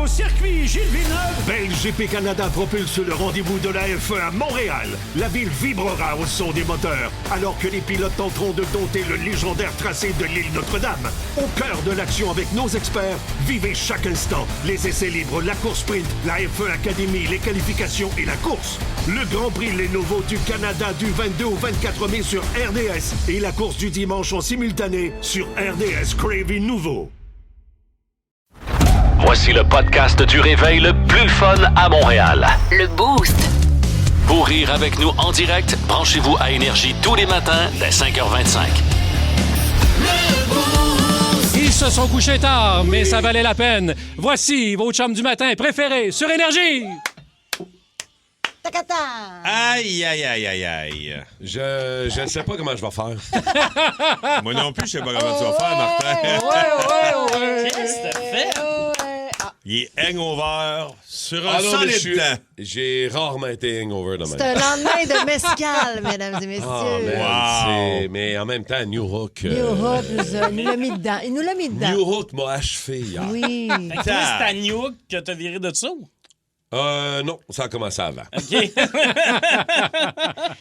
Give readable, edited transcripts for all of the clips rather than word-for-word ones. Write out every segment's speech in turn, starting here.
au circuit Gilles Villeneuve. Belle GP Canada propulse le rendez-vous de la F1 à Montréal. La ville vibrera au son des moteurs, alors que les pilotes tenteront de dompter le légendaire tracé de l'île Notre-Dame. Au cœur de l'action avec nos experts, vivez chaque instant. Les essais libres, la course sprint, la F1 Academy, les qualifications et la course. Le Grand Prix Lenovo du Canada du 22 au 24 mai sur RDS et la course du dimanche en simultané sur RDS Crave Nouveau. Voici le podcast du réveil le plus fun à Montréal. Le Boost. Pour rire avec nous en direct, branchez-vous à Énergie tous les matins dès 5h25. Ils se sont couchés tard, mais ça valait la peine. Voici vos chums du matin préférés sur Énergie. Aïe, aïe, aïe, aïe, aïe. Je ne sais pas comment je vais faire. Moi non plus, je sais pas comment tu vas faire, Martin. Ouais. Qu'est-ce que t'as fait? Il est hangover sur un Ah non, mais solide temps. j'ai rarement été hangover de C'est même. un lendemain de mescal, mesdames et messieurs. Mais en même temps, New Hook. New Hook nous l'a mis dedans. Il nous l'a mis dedans. New Hook m'a achevé hier. Oui. Toi, C'est à New York que t'as viré de ça? Non, ça a commencé avant. OK.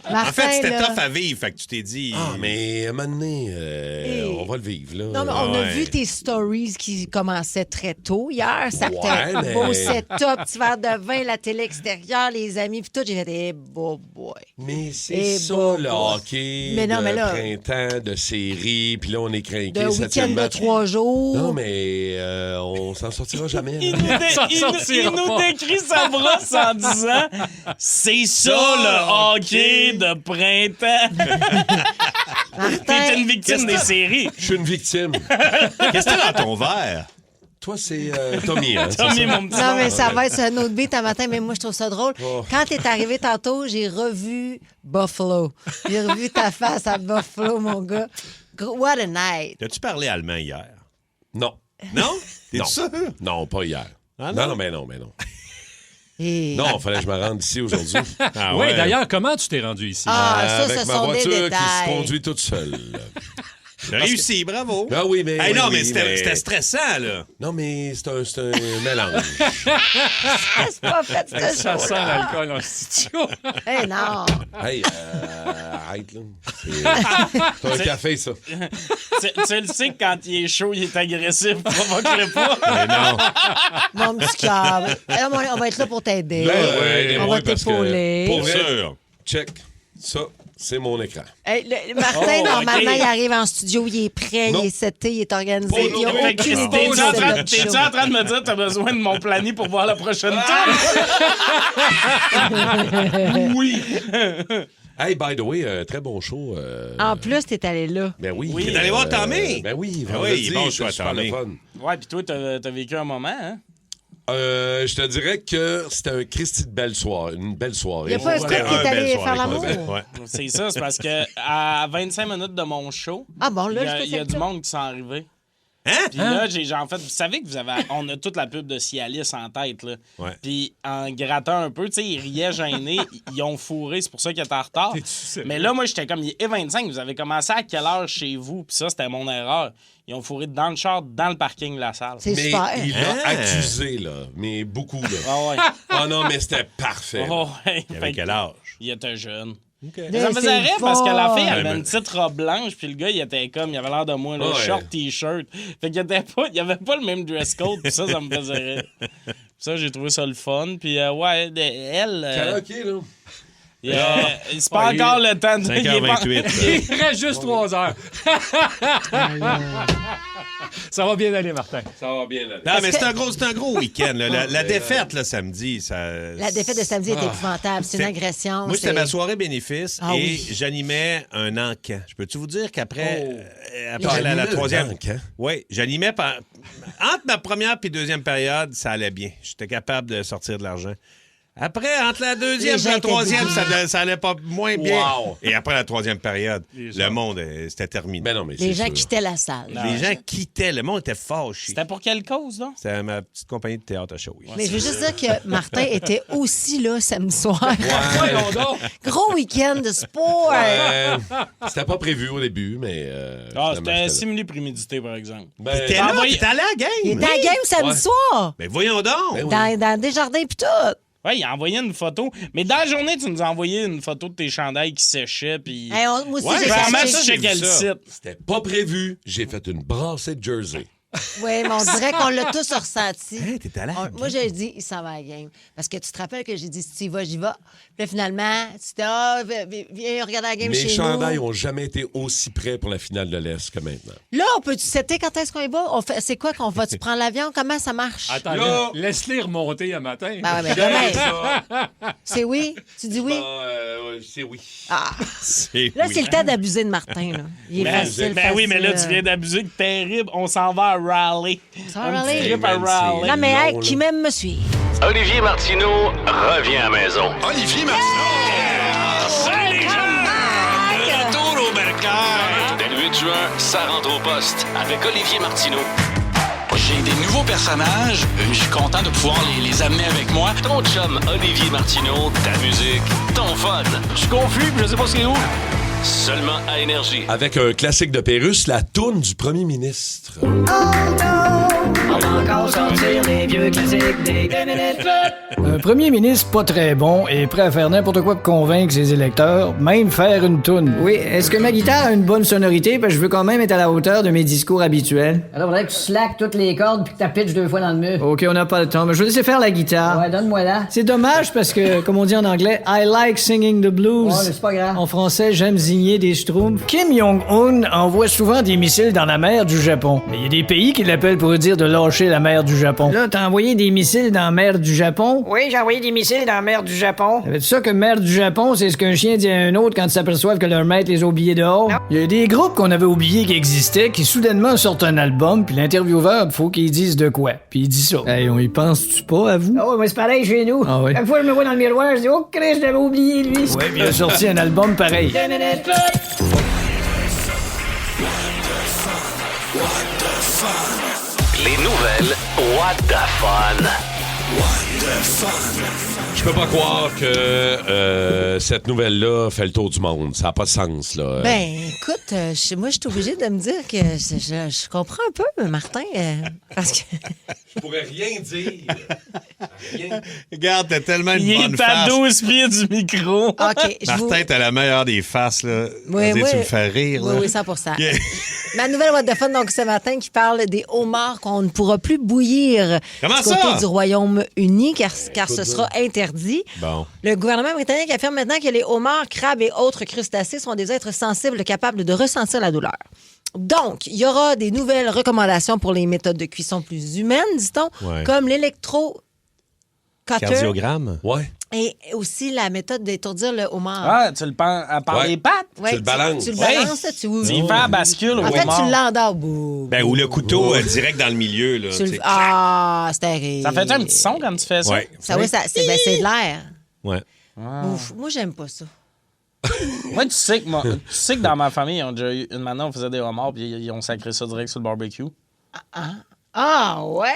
En fait, c'était là. tough à vivre, fait que tu t'es dit... Ah, mais à un moment donné, on va le vivre, là. Non, mais on a vu tes stories qui commençaient très tôt hier. Ça Ouais, fait un mais- beau setup, petit verre de vin, la télé extérieure, les amis, puis tout. J'ai fait des beaux boys. Mais c'est Et ça, bon, le bon. hockey, Mais non, de mais là- printemps, de série, puis là, on est craqué. De week-end de 3 jours. Non, mais on s'en sortira jamais. Il là. nous décrit sa brosse en disant « C'est ça, le hockey de printemps! » T'es une victime des séries. Je suis une victime. Qu'est-ce que t'as dans ton verre? Toi, c'est Tommy, hein? c'est Tommy, ça? mon petit Non, mais verre. ça va être un autre beat un matin, mais moi, je trouve ça drôle. Oh. Quand t'es arrivé tantôt, j'ai revu Buffalo. J'ai revu ta face à Buffalo, mon gars. What a night. T'as-tu parlé allemand hier? Non. Non? T'es Non. sûr? Non, pas hier. Ah, non, non? mais non. Et... Non, il fallait que je me rende ici aujourd'hui. Ah Oui, ouais. d'ailleurs, comment tu t'es rendu ici? Ah, ça, avec ce ma sont des voiture qui détails. se conduit toute seule. T'as réussi, bravo. Ah oui, mais... Hey, oui, non, oui, mais c'était stressant, là. Non, mais c'est un mélange. C'est pas fait, ce Ça show. sent l'alcool en studio. Eh non. Hey, arrête, là. C'est un café, ça. Tu le sais que quand il est chaud, il est agressif. Provoque-le pas. Mais non. Mon petit cœur. Alors, on va être là pour t'aider. Ouais, on va parce que, t'épauler. pour Bien vrai, sûr. check. Ça, c'est mon écran. Hey, Martin, Oh, normalement, OK. il arrive en studio, il est prêt, Non. il est seté, il est organisé. Pas Il n'y a non, aucune fait que idée T'es-tu de en c'est train- notre t'es-tu show. en train de me dire que t'as besoin de mon plani pour voir la prochaine tour? Oui. Hey, by the way, très bon show. En plus, t'es allé là. Ben oui. Oui. T'es allé voir Tommy? Ben oui, Ben vendredi, oui, bon choix, c'était super le Tommy. fun. Ouais, puis toi, t'as vécu un moment, hein? Je te dirais que c'était un Christy de belle soirée, une belle soirée. Il n'y a pas un C'était stade qui un est belle allé soirée faire qu'on l'amour. avait. Ouais. C'est ça, c'est parce que à 25 minutes de mon show, Ah bon, là, il y a du monde qui sont arrivés. Hein? Puis là, en fait, vous savez que on a toute la pub de Cialis en tête, là. Ouais. Puis en grattant un peu, tu sais, ils riaient gênés, ils ont fourré, c'est pour ça qu'ils étaient en retard. Mais là, moi, j'étais comme, il est 25, vous avez commencé à quelle heure chez vous? Puis ça, c'était mon erreur. Ils ont fourré dans le char, dans le parking de la salle. C'est Mais super. il Hein? l'a accusé, là. Mais beaucoup, là. Ah ouais. Ah non, mais c'était parfait. Oh, ouais. Il avait quel âge? Il était jeune. Mais Ça me faisait c'est rire parce que la fille, elle Ouais, avait mais- une petite robe blanche, puis le gars, il était comme, il avait l'air de moi, là, Ouais. short, t-shirt. Fait qu'il il avait pas le même dress code, puis ça me faisait rire. Ça, j'ai trouvé ça le fun. Puis, ouais, elle. Karaoké, là. C'est pas encore le temps de. 5h28. Il reste juste 3 heures. Ça va bien aller, Martin. Ça va bien, là. Non, mais c'est un gros week-end. Là. La défaite, là, samedi, ça... La défaite de samedi est épouvantable. C'est une agression. Moi, c'était c'est- ma soirée bénéfice Ah et oui. j'animais un encan. Je peux-tu vous dire qu'après après T'as la animé un troisième... encan? Oui, j'animais... Entre ma première et deuxième période, ça allait bien. J'étais capable de sortir de l'argent. Après, entre la deuxième Les et gens la étaient troisième, débiles. ça allait pas moins bien. Wow. Et après la troisième période, le monde, c'était terminé. Ben non, mais Les c'est gens sûr. quittaient la salle. Les gens quittaient. Le monde était fâché. C'était pour quelle cause, là? C'était ma petite compagnie de théâtre à Shawi. Mais je veux juste dire que Martin était aussi là samedi soir. Voyons donc. Gros week-end de sport. C'était pas prévu au début, mais... Ah, finalement, c'était j'étais là. simili-prémédité, par exemple. Ben, T'es là, envoyé- t'es allé à la game. Il était à la game samedi Ouais. soir. Mais voyons donc. Ben oui. Dans Desjardins pis tout. Ouais, il a envoyé une photo. Mais dans la journée, tu nous as envoyé une photo de tes chandails qui séchaient. Puis. Hey, moi aussi, Ouais, j'ai Clairement, cherché. tu checkais le ça. site. C'était pas prévu. J'ai fait une brassée de jersey. Oui, mais on dirait qu'on l'a tous ressenti. Hey, t'es allé à la game. Moi, j'ai dit, il s'en va à la game. Parce que tu te rappelles que j'ai dit, si tu y vas, j'y vais. Puis là, finalement, tu dis, viens regarder la game Mes chez chandails nous. ont jamais été aussi prêts pour la finale de l'Est que maintenant. Là, on peut-tu setter quand est-ce qu'on y va? C'est quoi qu'on va-tu prendre l'avion? Comment ça marche? Attends, Là. laisse-les remonter un matin. Ben ouais, mais demain. C'est oui? Tu dis oui? C'est oui. Ah. C'est Là, oui. c'est le temps d'abuser de Martin. Là. Il est facile. Ben oui, mais là, facile. tu viens d'abuser de terrible. On s'en va à Raleigh. s'en va à Un petit Raleigh? trip à Hey, man, Raleigh. c'est- Non, mais hey, long, qui là. m'aime me suit. Olivier Martineau revient à la maison. Olivier Martineau! Salut les gens! De retour au Bercail! Dès le 8 juin, ça rentre au poste avec Olivier Martineau. J'ai des nouveaux personnages. Je suis content de pouvoir les amener avec moi. Ton chum Olivier Martineau, ta musique, ton fun. Je suis confus, je sais pas c'est où. Seulement à Énergie. Avec un classique de Pérusse, la toune du premier ministre. Un premier ministre pas très bon est prêt à faire n'importe quoi pour convaincre ses électeurs, même faire une toune. Oui, est-ce que ma guitare a une bonne sonorité? Parce que je veux quand même être à la hauteur de mes discours habituels. Alors, faudrait que tu slackes toutes les cordes puis que tu pitches 2 fois dans le mur. OK, on n'a pas le temps, mais je vais laisser faire la guitare. Ouais, donne-moi là. C'est dommage parce que, comme on dit en anglais, I like singing the blues. Ouais, mais c'est pas grave. En français, j'aime zigner des schtroumpfs. Kim Jong-un envoie souvent des missiles dans la mer du Japon. Mais il y a des pays qui l'appellent pour dire de lâcher la mer du Japon. Là, t'as envoyé des missiles dans la mer du Japon? Oui, j'ai envoyé des missiles dans la mer du Japon. Savais-tu ça que mer du Japon, c'est ce qu'un chien dit à un autre quand ils s'aperçoivent que leur maître les a oubliés dehors? Il y a des groupes qu'on avait oubliés qui existaient qui soudainement sortent un album, puis l'intervieweur, faut qu'il dise de quoi. Puis il dit ça. Hey, on y pense-tu pas à vous? Ah ouais, mais c'est pareil chez nous. Ah ouais? Chaque fois que je me vois dans le miroir, je dis, oh, Christ, je l'avais oublié, lui. Ouais, puis il a sorti un album pareil. Les nouvelles What the Fun. Je peux pas croire que cette nouvelle-là fait le tour du monde. Ça n'a pas de sens, là. Ben, écoute, moi, je suis obligée de me dire que je comprends un peu, Martin, parce que... Je pourrais rien dire. Rien. Regarde, t'as tellement une Il bonne est à face. 12 pieds du micro. OK, je vous... Martin, t'as la meilleure des faces, là. Oui, Vas-y, oui. tu me fais rire, Oui, là. oui, 100%. Yeah. Ma nouvelle What the Fun, donc, ce matin, qui parle des homards qu'on ne pourra plus bouillir Comment du côté ça? du Royaume-Uni, car ce sera interdit. Bon. Le gouvernement britannique affirme maintenant que les homards, crabes et autres crustacés sont des êtres sensibles capables de ressentir la douleur. Donc, il y aura des nouvelles recommandations pour les méthodes de cuisson plus humaines, dit-on, Ouais. comme l'électro-cutter Cardiogramme. Ouais. et aussi la méthode d'étourdir le homard. Ah, tu le prends par Ouais. les pattes? Ouais, tu le balances. Tu le Ouais. balances, là, tu... Tu y fais la bascule au En fait, homard. tu l'endors. Bouh. Ben, ou le couteau direct dans le milieu, là. Tu le- tu sais. Ah, c'est terrible. Ça fait un petit son quand tu fais ça? Ouais. Ça, oui, c'est de l'air. Ouais. Ouf, moi, j'aime pas ça. Moi, tu sais que dans ma famille, ils ont déjà eu une manière, on faisait des homards, puis ils ont sacré ça direct sur le barbecue. Ah, ouais?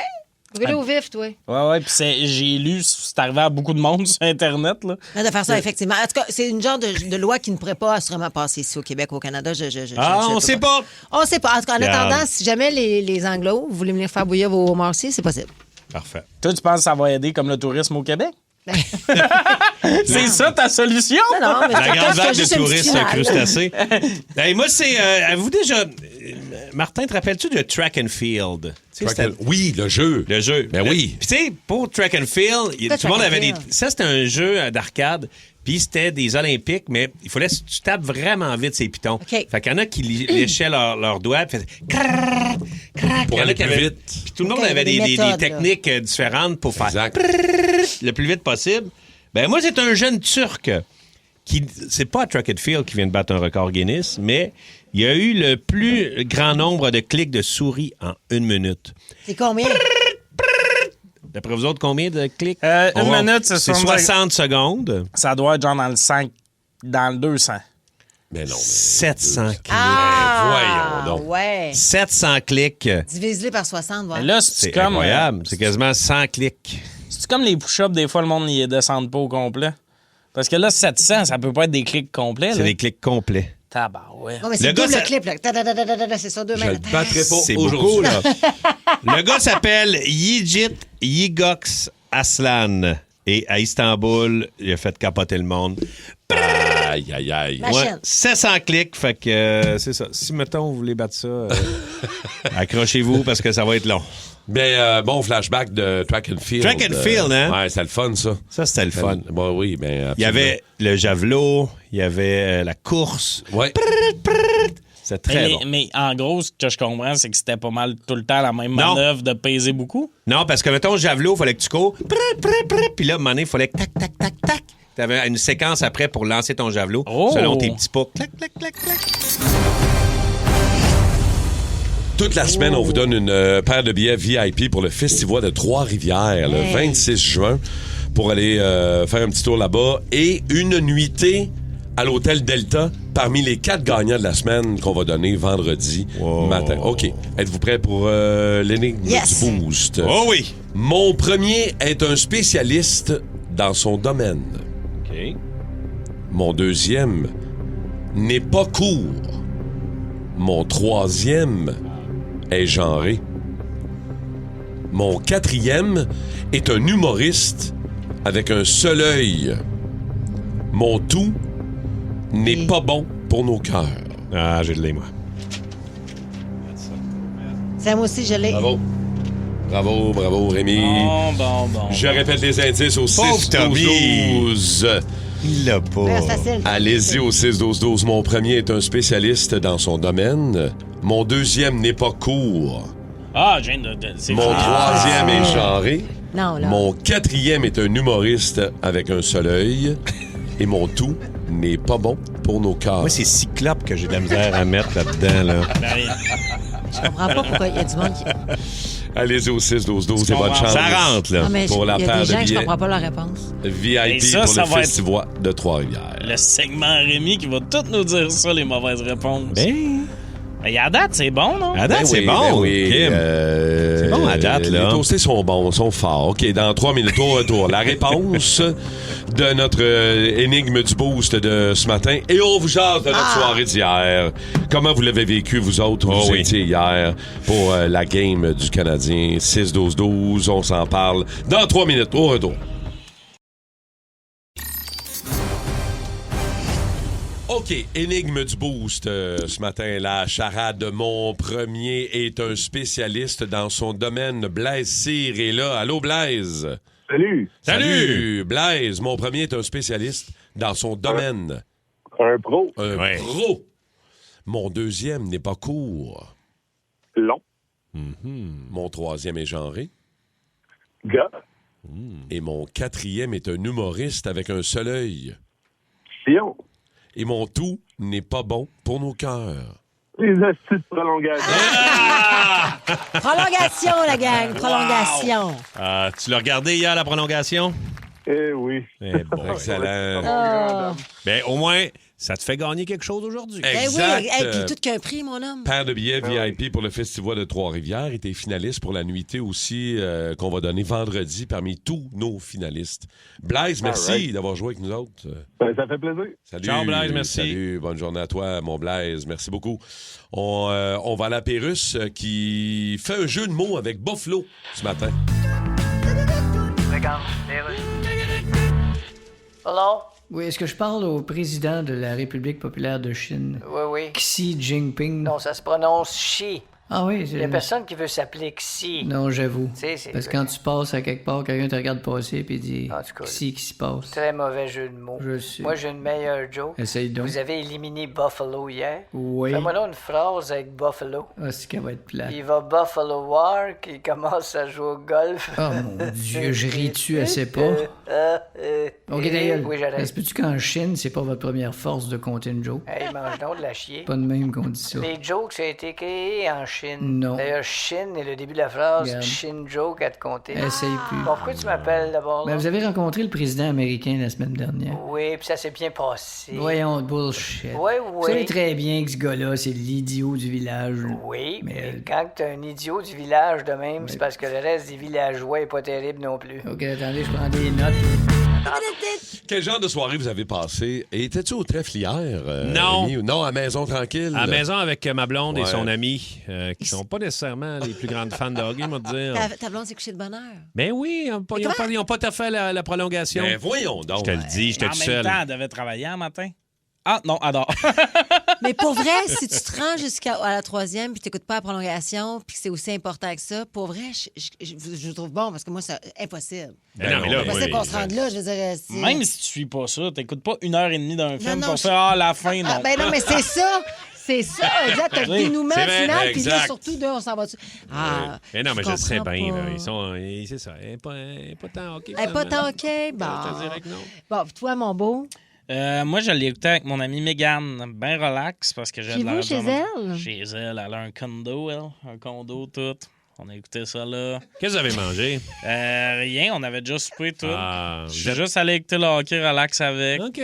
Brûlé au vif, toi. Ouais, puis j'ai lu, c'est arrivé à beaucoup de monde sur Internet, là. Là, de faire ça, effectivement. En tout cas, c'est une genre de loi qui ne pourrait pas assurément passer ici au Québec ou au Canada. On sait pas. On sait pas. En tout cas, en Regarde. attendant, si jamais les Anglos, vous voulez venir faire bouillir vos homards aussi, c'est possible. Parfait. Toi, tu penses que ça va aider comme le tourisme au Québec? C'est ça ta solution? Non, mais La c'est grande peut-être vague de juste un petit touristes final. crustacés. Hey, moi, c'est... avez-vous déjà... Martin, te rappelles-tu de Track and Field? Tu sais, c'était- Oui, le jeu. Le jeu. Ben oui. Puis tu sais, pour Track and Field, tout le monde Track and avait des... Field? Ça, c'était un jeu d'arcade. Puis c'était des Olympiques, mais il fallait que tu tapes vraiment vite ces pitons. OK. Fait qu'il y en a qui léchaient leurs doigts, puis faisaient crrrr, crrrr. Puis il y en a aller qui plus avaient- vite. Puis tout le monde OK, avait des des méthodes, techniques différentes pour faire Exact. crrrr le plus vite possible. Ben moi, c'est un jeune Turc qui... C'est pas Track and Field qui vient de battre un record Guinness, mais il y a eu le plus grand nombre de clics de souris en 1 minute. C'est combien? D'après vous autres, combien de clics? Une minute, c'est 60 secondes. Ça doit être genre dans le 5, dans le 200. Mais non, mais... 700 clics. voyons donc. Ouais. 700 clics. Divise-les par 60, voilà. Mais là, C'est comme, incroyable. C'est quasiment 100 clics. c'est comme les push-ups, des fois, le monde n'y descend pas au complet. Parce que là, 700, ça peut pas être des clics complets. C'est là. des clics complets. Tabarouette. Non, mais c'est Le gars, double ça- clip, là. Ta-da-da-da-da-da, c'est ça, deux Je mains. le battrai pas C'est aujourd'hui. beaucoup, là. Le gars s'appelle Yigit Yigox Aslan. Et à Istanbul, il a fait capoter le monde. Aïe, aïe, aïe. Machine. Ouais, 700 clics, fait que c'est ça. Si, mettons, vous voulez battre ça, accrochez-vous parce que ça va être long. Ben, bon flashback de Track and Field. Track and Field, hein? Ouais, c'était le fun, ça. Ça, c'était le fun. Bon, oui, ben, absolument. Il y avait le javelot, il y avait la course. Ouais. C'était très bon. Mais en gros, ce que je comprends, c'est que c'était pas mal tout le temps la même Non. manœuvre de peser beaucoup. Non, parce que, mettons, le javelot, il fallait que tu cours. Puis là, à un moment donné, il fallait que tac, tac, tac, tac. Tu avais une séquence après pour lancer ton javelot Oh! selon tes petits pas. Clac, clac, clac, clac. Toute la semaine, on vous donne une paire de billets VIP pour le Festival de Trois-Rivières, le 26 juin, pour aller faire un petit tour là-bas. Et une nuitée à l'Hôtel Delta parmi les 4 gagnants de la semaine qu'on va donner vendredi matin. OK. Êtes-vous prêts pour l'énigme Yes. du boost? Oh oui! Mon premier est un spécialiste dans son domaine. OK. Mon deuxième n'est pas court. Mon troisième est genré. Mon quatrième est un humoriste avec un seul œil. Mon tout n'est pas bon pour nos cœurs. Ah, j'ai de l'œil, moi. Ça, moi aussi, je l'ai. Bravo. Bravo, bravo, Rémi. Bon. Je répète les indices au Pauvre 6-12-12. Il l'a pas. Ouais, facile. Allez-y au 6-12-12. Mon premier est un spécialiste dans son domaine. Mon deuxième n'est pas court. Ah, je viens c'est Mon troisième est genré. Non, là. Mon quatrième est un humoriste avec un seul œil. Et mon tout n'est pas bon pour nos cœurs. Moi, c'est Cyclope que j'ai de la misère à mettre là-dedans. Là. Je comprends pas pourquoi il y a du monde qui... Allez-y au 6-12-12 et bonne chance. Ça rentre, là. Non, mais Pour la il y a paire des de gens que je billets comprends pas leur réponse. VIP Et ça, pour ça le va être- Festival de Trois-Rivières. Le segment Rémi qui va tout nous dire ça, les mauvaises réponses. Ben, Et à date, c'est bon, non? à date, Ben c'est oui, bon, ben oui. Kim. C'est bon à date, là. Les toastés sont bons, sont forts. OK, dans 3 minutes, au retour, la réponse de notre énigme du boost de ce matin. Et on vous jase de notre soirée d'hier. Comment vous l'avez vécu, vous autres, où vous étiez hier pour la game du Canadien 6-12-12. On s'en parle dans 3 minutes, au retour. OK, énigme du boost ce matin. La charade. Mon premier est un spécialiste dans son domaine. Blaise Cyr est là. Allô, Blaise? Salut. Salut, Blaise. Mon premier est un spécialiste dans son domaine. Un pro. Un pro. Mon deuxième n'est pas court. Long. Mon troisième est genré. Gars. Et mon quatrième est un humoriste avec un seul œil. Sion. Et mon tout n'est pas bon pour nos cœurs. Les astuces de prolongation. Prolongation, la gang. Prolongation. Tu l'as regardé hier, la prolongation? Eh oui. Eh bon. Excellent. Ah. Ben, au moins, ça te fait gagner quelque chose aujourd'hui. Ben Exact. oui, hey, puis tout qu'un prix, mon homme. Paire de billets VIP pour le Festival de Trois-Rivières et t'es finaliste pour la nuitée aussi qu'on va donner vendredi parmi tous nos finalistes. Blaise, merci d'avoir joué avec nous autres. Ben, ça fait plaisir. Salut. Ciao, Blaise, merci. Salut, bonne journée à toi, mon Blaise. Merci beaucoup. On va à la Pérusse qui fait un jeu de mots avec Buffalo ce matin. Hello? Oui, est-ce que je parle au président de la République populaire de Chine? Oui. Xi Jinping? Non, ça se prononce Xi. Ah oui, Il y a personne qui veut s'appeler Xi. Non, j'avoue. C'est- Parce que quand tu passes à quelque part, quelqu'un te regarde passer puis dit En tout cas, Xi qui se passe. Très mauvais jeu de mots. Je sais. Moi, j'ai une meilleure joke. Essaye donc. Vous avez éliminé Buffalo hier. Oui. Fais-moi là une phrase avec Buffalo. Ah, c'est qu'elle va être plate. Il va Buffalo War, qui commence à jouer au golf. Oh mon Dieu, je ris-tu, elle sait pas. Ok, d'ailleurs. Oui, j'arrête. Est-ce que qu'en Chine, c'est pas votre première force de compter une joke? Hey, mange donc de la chier. Pas de même qu'on dit ça. Les jokes, ça a été créé en Chine. Chine. Non. D'ailleurs, Chine est le début de la phrase Regarde. Chine joke à te compter. Essaye plus. Bon, pourquoi tu m'appelles d'abord? Ben, là? vous avez rencontré le président américain la semaine dernière. Oui, puis ça s'est bien passé. Voyons, bullshit. Oui, Vous savez oui. très bien que ce gars-là, c'est l'idiot du village. Oui, Mais, mais quand t'es un idiot du village de même, c'est parce que le reste des villageois est pas terrible non plus. OK, attendez, je prends des notes. Quel genre de soirée vous avez passé? Et étais-tu au trèfle hier? Non. Rémi, ou non, à la maison tranquille? À la maison avec ma blonde et Ouais. son ami, qui sont pas nécessairement les plus grandes fans de hockey, moi te dire. Ta blonde s'est couchée de bonne heure. Ben oui, ils n'ont pas fait la prolongation. Ben voyons donc. Je te le dis, j'étais En tout même seul. temps, elle devait travailler un matin. Ah, non, adore. Mais pour vrai, si tu te rends jusqu'à la troisième puis tu n'écoutes pas la prolongation puis que c'est aussi important que ça, pour vrai, je le trouve bon parce que moi, c'est impossible. Ben non, mais là, C'est impossible oui, qu'on se rende là, je veux dire. Même si tu suis pas ça, t'écoutes pas 1h30 d'un film non, pour je- faire la fin, non. Ah, ben non, mais c'est ça. C'est ça, exact. T'as le Oui, dénouement c'est vrai, final, puis là, exact. surtout, là, on s'en va dessus. Ah, Mais non, mais je sais comprends bien, pas. là, ils sont. C'est ça. Elle n'est pas tant hockey. Elle est pas tant OK? Bon. Je te dirais que non. Bon, puis toi, mon beau, Moi, je l'ai écouté avec mon amie Mégane, bien relax, parce que j'ai Chez de la vous, chez elle? Chez elle, elle a un condo, elle. Un condo, tout. On a écouté ça là. Qu'est-ce que vous avez mangé? Rien, on avait déjà soupé tout. Ah, Je suis juste allé écouter le hockey relax avec. OK.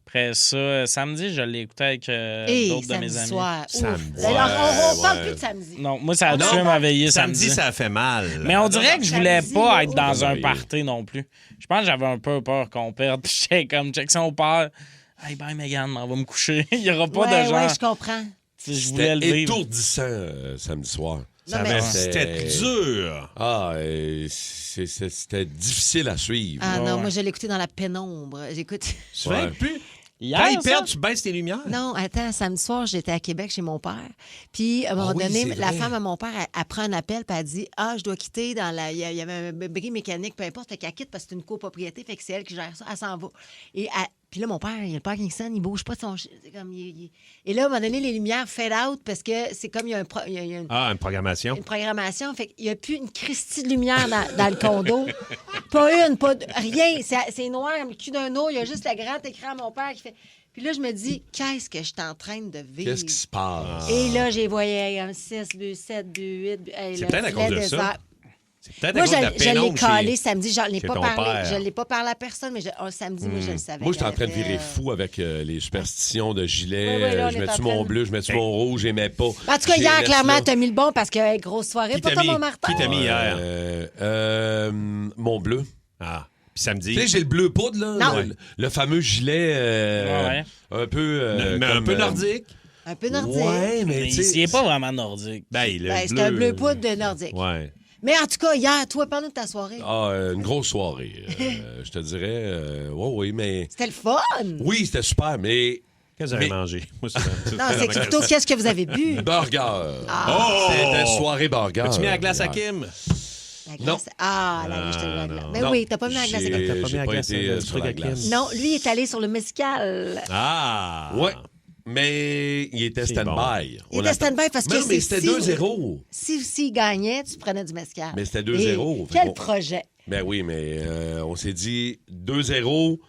Après ça, samedi, je l'ai écouté avec et d'autres de mes samedi amis. soir. Ouf. Samedi. Alors, on parle ouais. plus de samedi. Non, moi, ça a Non, tué ma veillée Samedi, samedi. ça a fait mal. Mais on dirait que je voulais samedi, pas être oh. dans un Oui. party non plus. Je pense que j'avais un peu peur qu'on perde. Puis j'étais comme, check son père. Hey, bye, Mégane, on va me coucher. Il y aura pas Ouais, de gens. ouais, je comprends. Si je voulais C'était le vivre. étourdissant samedi soir. Non, mais- C'était dur. Ah, c'était difficile à suivre. Ah non, Ouais. moi, je l'ai écouté dans la pénombre. J'écoute. Tu Ouais. fais plus. Hier, Quand ils ça? perdent, tu baisses tes lumières. Non, attends, samedi soir, j'étais à Québec chez mon père. Puis, à un moment oui, donné, c'est la vrai. femme à mon père, elle prend un appel, puis elle dit ah, je dois quitter dans la. Il y avait un bris mécanique, peu importe, fait qu'elle quitte parce que c'est une copropriété, fait que c'est elle qui gère ça, elle s'en va. Puis là, mon père, il a le Parkinson, il bouge pas de son. C'est comme, Et là, à un moment donné, les lumières fade out parce que c'est comme il y a, il y a une, Ah, une programmation. une programmation. Fait qu'il n'y a plus une Christie de lumière dans le condo. Pas une, rien. C'est noir, comme le cul d'un eau. Il y a juste le grand écran à mon père qui fait. Puis là, je me dis, qu'est-ce que je suis en train de vivre? Qu'est-ce qui se passe? Et là, j'ai voyé un 6, 2, 7, 2, 8. C'est peut-être à cause de ça. C'est peut-être à Moi, cause de la je l'ai pénombre calé chez- samedi. Je n'ai chez pas ton parlé. père. Je l'ai pas parlé à personne, mais samedi, moi, je le savais. Moi, j'étais en train de Il y virer avait- fou avec les superstitions de gilet. Oui, oui, là, on je est mets-tu en train mon de- bleu, je mets-tu mon rouge, j'aimais pas. En tout cas, hier, J'ai clairement, laissé t'as mis le bon parce que hey, grosse soirée. Qui Pas t'a comme mis? mon Martin. Qui t'a mis hier? Mon bleu. Ah, puis samedi. Tu sais, j'ai le bleu poudre, là. Non. Le fameux gilet Ouais. un peu... mais un comme, peu nordique. Un peu nordique. Ouais, mais Mais tu sais... il n'est pas vraiment nordique. Ben, le Ben, c'est un bleu poudre de nordique. Ouais. Mais en tout cas, hier, toi, parle-nous de ta soirée. Ah, une grosse soirée. Je te dirais... oui, mais... C'était le fun. Oui, c'était super, mais... Qu'est-ce que vous avez mangé? Moi, Non, c'est plutôt qu'est-ce que vous avez bu. Burger. Oh! C'était soirée burger. As-tu mis la glace à hier. Kim? La glace. Ah, la glace. non. Ben Non, oui, t'as pas mis la glace. j'ai- T'as pas mis j'ai la pas glace, été le sur truc la à Kim. glace. Non, lui est allé sur le mescal. Ah! Ouais, mais il était C'est stand-by. Il était stand-by parce que Mais c'est c'était si- 2-0. S'il gagnait, tu prenais du mescal. Mais c'était Et 2-0. Quel Bon. projet. Ben oui, mais on s'est dit 2-0,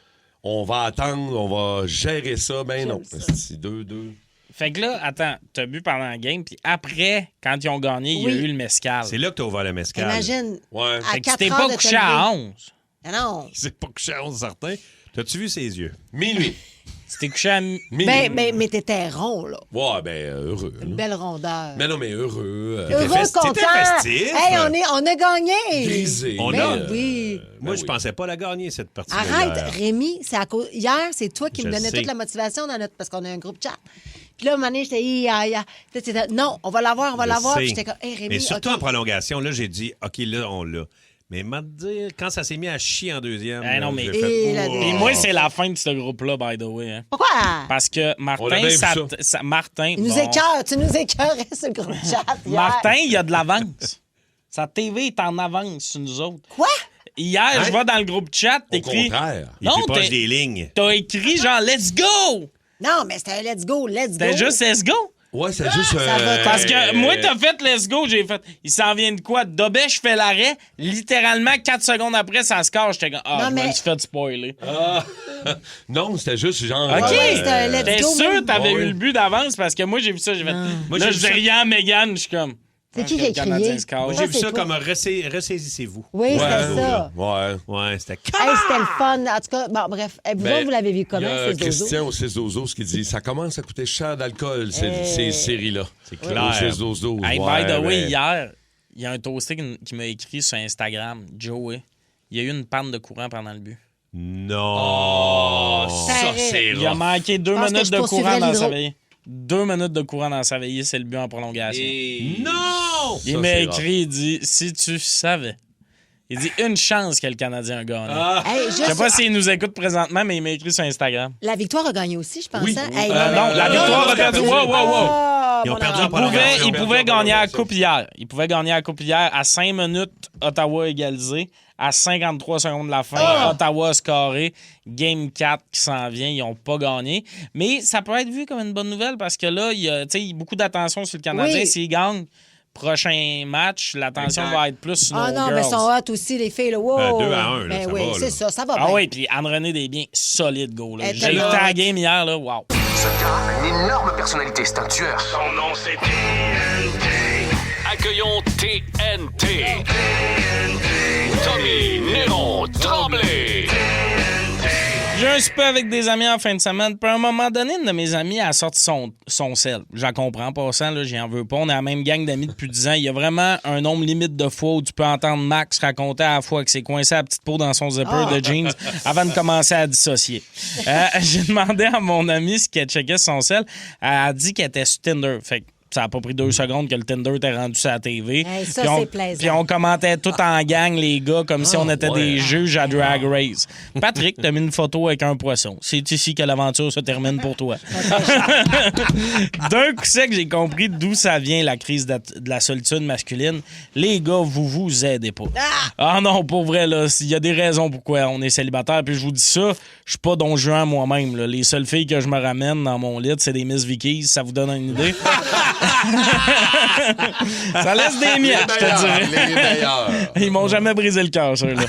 on va attendre, on va gérer ça. Ben non, J'aime ça. c'est 2-2. Fait que là, attends, t'as bu pendant la game, puis après, quand ils ont gagné, il Oui. y a eu le mescal. C'est là que t'as ouvert le mescal. Imagine, Ouais. à Fait que tu 4 t'es heures pas de couché te à lever. 11. Ah non. C'est pas couché à 11 certain. T'as-tu vu ses yeux? Minuit. Tu t'es couché à... Minuit. Mais t'étais rond, là. Ouais, ben heureux. Une là. belle rondeur. Mais non, mais heureux. Heureux, festif. content. T'étais festif. Hey, on a gagné. Grisé. On Ben a- oui. Moi, Ben je oui. pensais pas la gagner, cette partie. Arrête, Rémi, c'est à cause. Hier, c'est toi qui Je me donnais sais. toute la motivation dans notre. Parce qu'on a un groupe chat. Puis là, à un moment donné, j'étais. Puis là, t'étais, non, on va l'avoir, on va l'avoir. Puis j'étais comme, hey, Rémi. Mais surtout OK. en prolongation, là, j'ai dit, OK, là, on l'a. Mais m'a dire, quand ça s'est mis à chier en deuxième. Eh non, là, mais- j'ai fait, Et la- oh. Et moi, c'est la fin de ce groupe-là, by the way. Hein. Pourquoi? Parce que On l'a Martin, bien vu Martin... Il nous bon, écœure. Tu nous écœurais sur le groupe chat. Hier. Martin, il a de l'avance. Sa TV est en avance sur nous autres. Quoi? Hier, je vais dans le groupe chat, Au t'écris... contraire. Il est Non, plus proche t'es- des lignes. T'as écrit genre « Let's go Non, mais c'était un let's go, let's ». go. C'était juste « Let's go ». Ouais, c'est juste... ça va, Parce que moi, t'as fait Let's Go, j'ai fait. Il s'en vient de quoi? Dobèche fait l'arrêt. Littéralement, 4 secondes après, ça se cache. J'étais comme, Non, je mais- me suis fait spoiler. Non, c'était juste genre... OK, c'était un let's t'es go, sûr man. que t'avais Ouais. eu le but d'avance parce que moi, j'ai vu ça, j'ai fait... Moi, là, j'ai je vu dis ça. rien à Mégane, je suis comme... C'est qui qui a le Canadien crié? score. Moi, Ça, j'ai vu c'est ça toi. comme un ressaisissez-vous. Oui, c'était ça. Ouais. Ouais, c'était... Hey, c'était le fun. En tout cas, bon, bref. Vous Ben, autres, vous l'avez vu comment, il y a ces zozos? Christian au 6 Zozos qui dit ça commence à coûter cher d'alcool, ces séries-là. C'est clair. Au 6 Zozos. Hey, ouais, by the way, ben, hier, il y a un toasté qui m'a écrit sur Instagram, Joey. Il y a eu une panne de courant pendant le but. Non! Ça, c'est Il a rough. manqué 2 Je pense que minutes je de poursuivrais courant dans l'hydro. sa veillée. 2 minutes de courant dans sa veillée, c'est le but en prolongation. Non! Il Ça, m'a c'est écrit, il dit, si tu savais. Il dit, une chance que le Canadien a gagné. Hey, Je sais pas s'il nous écoute présentement, mais il m'a écrit sur Instagram. La victoire a gagné aussi, je pense. Oui. hein? Oui. Hey, Non, la victoire a perdu. Wow, wow, wow. Ah, Ils ont mon perdu erreur. en prolongation. Il pouvait gagner à la Coupe hier. Il pouvait gagner à la Coupe hier. À 5 minutes, Ottawa égalisé. À 53 secondes de la fin, Ottawa a scoré. Game 4 qui s'en vient. Ils n'ont pas gagné. Mais ça peut être vu comme une bonne nouvelle parce que là, il y a beaucoup d'attention sur le Canadien. Oui. S'ils gagnent, prochain match, l'attention va être plus sur nos Ah non, girls. mais ils sont hot aussi, les filles. Là. Wow. 2-1, là, Ben ça oui, va, c'est là. ça, ça va Ah bien. oui, puis Anne-Renée Desbiens, solide goal. Elle J'ai était écouté là. la game hier, là, wow. Ce gars a une énorme personnalité, c'est un tueur. Son nom, c'est TNT. Accueillons TNT. Tommy Néron Tremblay. J'ai un souper avec des amis en fin de semaine. Puis à un moment donné, une de mes amies a sorti son sel. J'en comprends, en passant, là, j'y en veux pas. On est la même gang d'amis depuis 10 ans. Il y a vraiment un nombre limite de fois où tu peux entendre Max raconter à la fois que c'est coincé la petite peau dans son zipper de jeans avant de commencer à dissocier. J'ai demandé à mon amie ce qu'elle checkait sur son sel. Elle a dit qu'elle était sur Tinder. Fait que ça a pas pris 2 secondes que le Tinder était rendu sur la TV. Hey, ça, Puis on- c'est plaisant. Puis on commentait tout en gang, les gars, comme si on était des juges à Drag Race. Patrick, t'as mis une photo avec un poisson. C'est ici que l'aventure se termine pour toi. D'un coup sec, j'ai compris d'où ça vient, la crise de la solitude masculine. Les gars, vous aidez pas. Ah non, pour vrai, là, il y a des raisons pourquoi on est célibataire. Puis je vous dis ça, je suis pas Don Juan moi-même. Là. Les seules filles que je me ramène dans mon lit, c'est des Miss Vickies. Ça vous donne une idée? Ça laisse des miettes, je te dirais. Les meilleurs. Ils m'ont jamais brisé le cœur, ceux-là.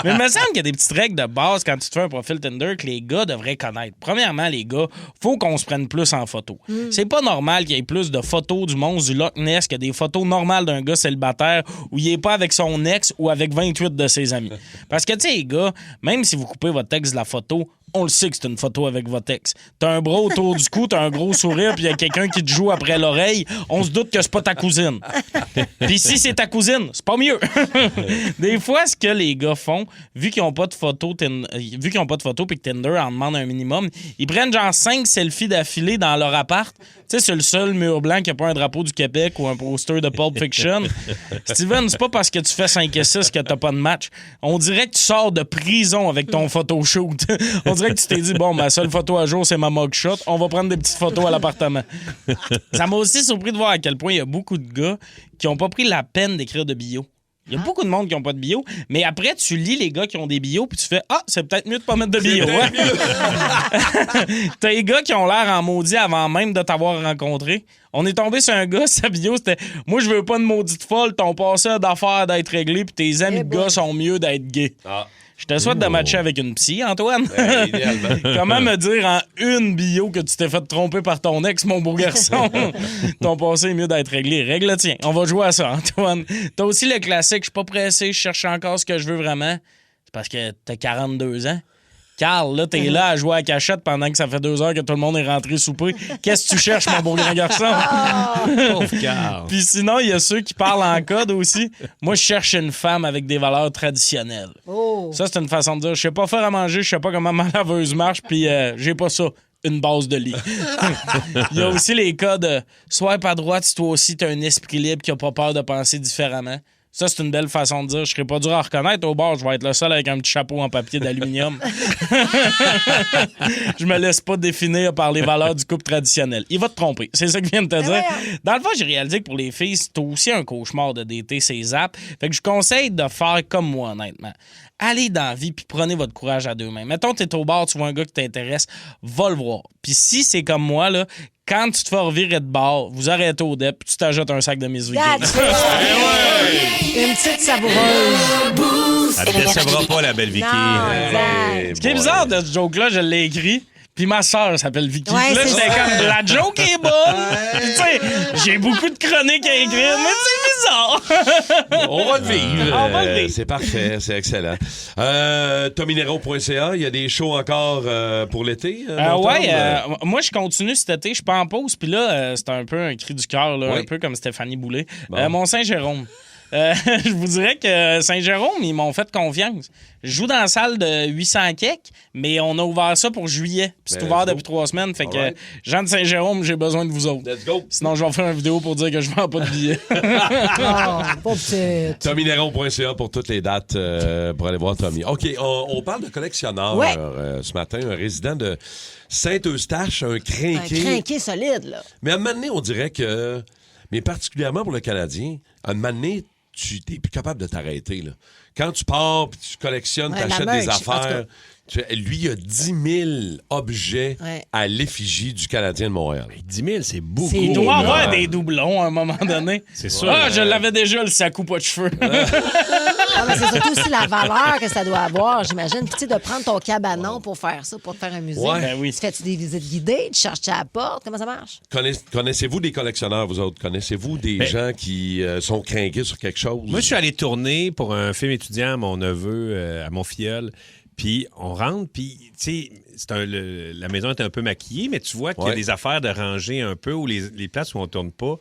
Mais il me semble qu'il y a des petites règles de base quand tu te fais un profil Tinder que les gars devraient connaître. Premièrement, les gars, faut qu'on se prenne plus en photo. C'est pas normal qu'il y ait plus de photos du monstre du Loch Ness que des photos normales d'un gars célibataire où il est pas avec son ex ou avec 28 de ses amis. Parce que, tu sais, les gars, même si vous coupez votre ex de la photo, on le sait que c'est une photo avec votre ex. T'as un bras autour du cou, t'as un gros sourire, puis il y a quelqu'un qui te joue après l'oreille. On se doute que c'est pas ta cousine. Puis si c'est ta cousine, c'est pas mieux. Des fois, ce que les gars font, vu qu'ils ont pas de photo, puis que Tinder en demande un minimum, ils prennent genre 5 selfies d'affilée dans leur appart. Tu sais, c'est le seul mur blanc qui a pas un drapeau du Québec ou un poster de Pulp Fiction. Steven, c'est pas parce que tu fais 5 et 6 que t'as pas de match. On dirait que tu sors de prison avec ton photoshoot. On dirait que tu t'es dit, bon, ma seule photo à jour, c'est ma mugshot. On va prendre des petites photos à l'appartement. Ça m'a aussi surpris de voir à quel point il y a beaucoup de gars qui ont pas pris la peine d'écrire de bio. Il y a beaucoup de monde qui n'ont pas de bio, mais après, tu lis les gars qui ont des bios, puis tu fais « Ah, c'est peut-être mieux de pas mettre de bio. » T'as les gars qui ont l'air en maudit avant même de t'avoir rencontré. On est tombé sur un gars, sa bio, c'était « Moi, je veux pas de maudite folle, ton passé d'affaires d'être réglé, puis tes amis de gars sont mieux d'être gays. Ah. » Je te souhaite de matcher avec une psy, Antoine. Idéalement. Comment me dire en une bio que tu t'es fait tromper par ton ex, mon beau garçon? Ton passé est mieux d'être réglé. Règle le tien. On va jouer à ça, Antoine. T'as aussi le classique, je suis pas pressé, je cherche encore ce que je veux vraiment. C'est parce que t'as 42 ans. Carl, là, t'es là à jouer à la cachette pendant que ça fait 2 heures que tout le monde est rentré souper. Qu'est-ce que tu cherches, mon beau grand garçon? Pauvre Carl. Puis sinon, il y a ceux qui parlent en code aussi. Moi, je cherche une femme avec des valeurs traditionnelles. Oh. Ça, c'est une façon de dire, je sais pas faire à manger, je sais pas comment ma laveuse marche, puis j'ai pas ça. Une base de lit. Il y a aussi les cas de swipe à droite si toi aussi t'as un esprit libre qui a pas peur de penser différemment. Ça, c'est une belle façon de dire. Je serai pas dur à reconnaître. Au bord, je vais être le seul avec un petit chapeau en papier d'aluminium. Je me laisse pas définir par les valeurs du couple traditionnel. Il va te tromper. C'est ça que je viens de te dire. Dans le fond, j'ai réalisé que pour les filles, c'est aussi un cauchemar de dater ces apps. Fait que je conseille de faire comme moi, honnêtement. Allez dans la vie puis prenez votre courage à deux mains. Mettons, t'es au bar, tu vois un gars qui t'intéresse, va le voir. Puis si c'est comme moi, là, quand tu te fais revirer de bar, vous arrêtez au dep puis tu t'ajoutes un sac de Miss Vicky. Une petite savoureuse. Elle ne décevra pas, la belle Vicky. Ce qui est bizarre de ce joke-là, je l'ai écrit. Puis ma soeur s'appelle Vicky. Ouais, là, c'est j'étais ça. comme, la joke est bonne. Tu sais, j'ai beaucoup de chroniques à écrire, mais c'est bizarre. On va le vivre. On va le vivre. C'est parfait, c'est excellent. Tominero.ca, il y a des shows encore pour l'été? Moi, je continue cet été. Je suis pas en pause. Puis là, c'est un peu un cri du cœur, là, Oui. un peu comme Stéphanie Boulay. Bon. Mont-Saint-Jérôme. Je vous dirais que Saint-Jérôme, ils m'ont fait confiance. Je joue dans la salle de 800 kek, mais on a ouvert ça pour juillet. Puis c'est Ben, ouvert let's depuis 3 semaines. Fait que, Jean de Saint-Jérôme, j'ai besoin de vous autres. Let's go. Sinon, je vais faire une vidéo pour dire que je vends pas de billets. Tominero.ca pour toutes les dates pour aller voir Tommy. OK, on parle de collectionneur Ouais. ce matin. Un résident de Saint-Eustache, un Un crinqué. crinqué solide, là. Mais à un moment donné, on dirait que, mais particulièrement pour le Canadien, à un moment donné, tu n'es plus capable de t'arrêter. Là. Quand tu pars puis tu collectionnes, Ouais, tu achètes la des merch, en tout affaires. Lui, il a 10 000 objets Ouais. à l'effigie du Canadien de Montréal. 10 000, c'est beaucoup. C'est Il doit y avoir Ouais. des doublons à un moment donné. C'est sûr. Ah, je l'avais déjà, le sac ou pas de cheveux. Ah, mais c'est surtout aussi la valeur que ça doit avoir, j'imagine. Puis, tu sais, de prendre ton cabanon pour faire ça, pour te faire un musée. Ouais. Ben oui. Tu fais-tu des visites guidées? Tu cherches à la porte? Comment ça marche? Connaissez-vous des collectionneurs, vous autres? Connaissez-vous des gens qui sont crinqués sur quelque chose? Moi, je suis allé tourner pour un film étudiant à mon neveu, à mon filleul. Puis on rentre, puis tu sais, la maison est un peu maquillée, mais tu vois qu'il y a des affaires de ranger un peu ou les places où on tourne pas.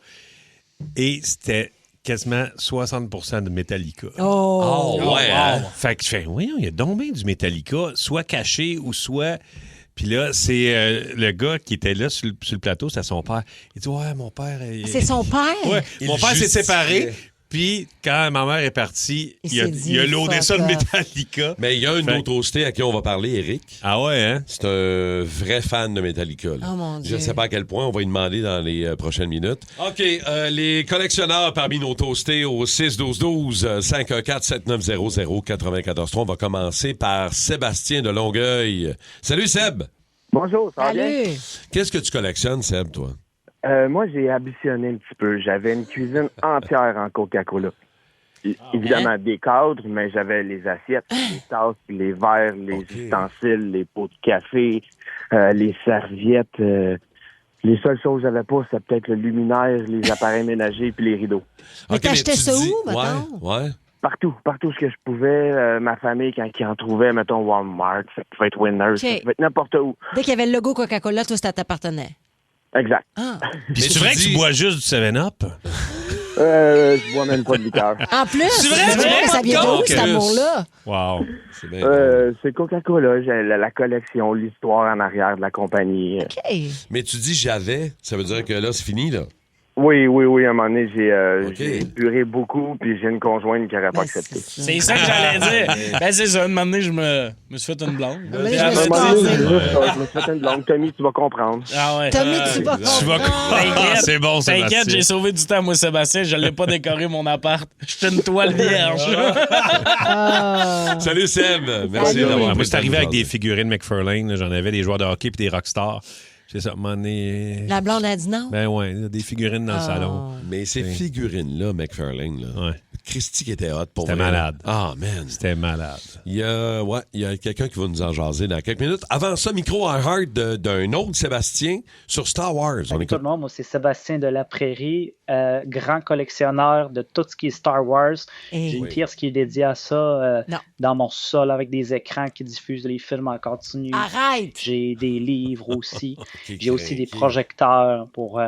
Et c'était quasiment 60% de Metallica. Oh! ouais, hein? Fait que je fais, oui, il y a donc bien du Metallica, soit caché ou soit... Puis là, c'est le gars qui était là sur le plateau, c'est son père. Il dit, ouais, mon père... C'est son père? Ouais, Il mon père s'est justifiait. séparé. Puis, quand ma mère est partie, Il il a s'est dit, loadé fuck ça de off. Metallica. Mais il y a un Fait- autre hosté à qui on va parler, Eric. Ah ouais, hein? C'est un vrai fan de Metallica. Là. Oh, mon Je Dieu. ne sais pas à quel point, on va lui demander dans les prochaines minutes. OK, les collectionneurs parmi nos toastés au 6-12-12, 514-7900-943. On va commencer par Sébastien de Longueuil. Salut Seb! Bonjour, ça va bien? Salut! Qu'est-ce que tu collectionnes, Seb, toi? Moi, j'ai ambitionné un petit peu. J'avais une cuisine entière en Coca-Cola. Évidemment, des cadres, mais j'avais les assiettes, les tasses, les verres, les ustensiles, les pots de café, les serviettes. Les seules choses que j'avais pas, c'était peut-être le luminaire, les appareils ménagers puis les rideaux. Mais t'achetais tu ça dis- où, mettons? Ouais. Partout ce que je pouvais. Ma famille, quand ils en trouvaient, mettons Walmart, ça pouvait être Winners, ça pouvait être n'importe où. Dès qu'il y avait le logo Coca-Cola, toi, ça t'appartenait. Exact. Ah. Puis c'est vrai que tu bois juste du 7-Up? Je bois même pas de liqueur. En plus, C'est vrai, tu vois, ça vient de où, Ok. cet amour-là? Wow. C'est bien. C'est Coca-Cola, j'ai la collection, l'histoire en arrière de la compagnie. OK. Mais tu dis j'avais, ça veut dire que là, c'est fini, là. Oui, à un moment donné, j'ai épuré beaucoup, puis j'ai une conjointe qui n'aurait pas accepté. C'est ça que j'allais dire. Ben, c'est ça. Une année, je me suis fait une blonde. je me suis À un moment passé. donné, je me suis fait une blonde. Tommy, tu vas comprendre. Ah ouais. Tommy, tu vas Tu vas T'inquiète. C'est bon, T'inquiète, Sébastien. j'ai sauvé du temps, moi, Sébastien. Je l'ai pas décoré, mon appart. J'étais une toile vierge. Salut Seb! Merci Salut. d'avoir Moi, pris c'est le arrivé temps avec de des nous figurines McFarlane. là. J'en avais des joueurs de hockey puis des rockstars. C'est ça, à un moment donné... La blonde a dit non? Ben ouais, là, des figurines dans le salon. parler. Mais ces figurines-là, McFarlane, là, Ouais. Christy qui était hot pour C'était vrai. malade. Ah, man. C'était malade. Il y a quelqu'un qui va nous en jaser dans quelques minutes. Avant ça, micro à heart d'un autre Sébastien sur Star Wars. On Salut tout écoute. le monde, moi c'est Sébastien de la Prairie, grand collectionneur de tout ce qui est Star Wars. Hey. J'ai une pièce qui est dédiée à ça Non. dans mon sol avec des écrans qui diffusent les films en continu. Arrête! J'ai des livres aussi. Ok, J'ai aussi des craqué. projecteurs pour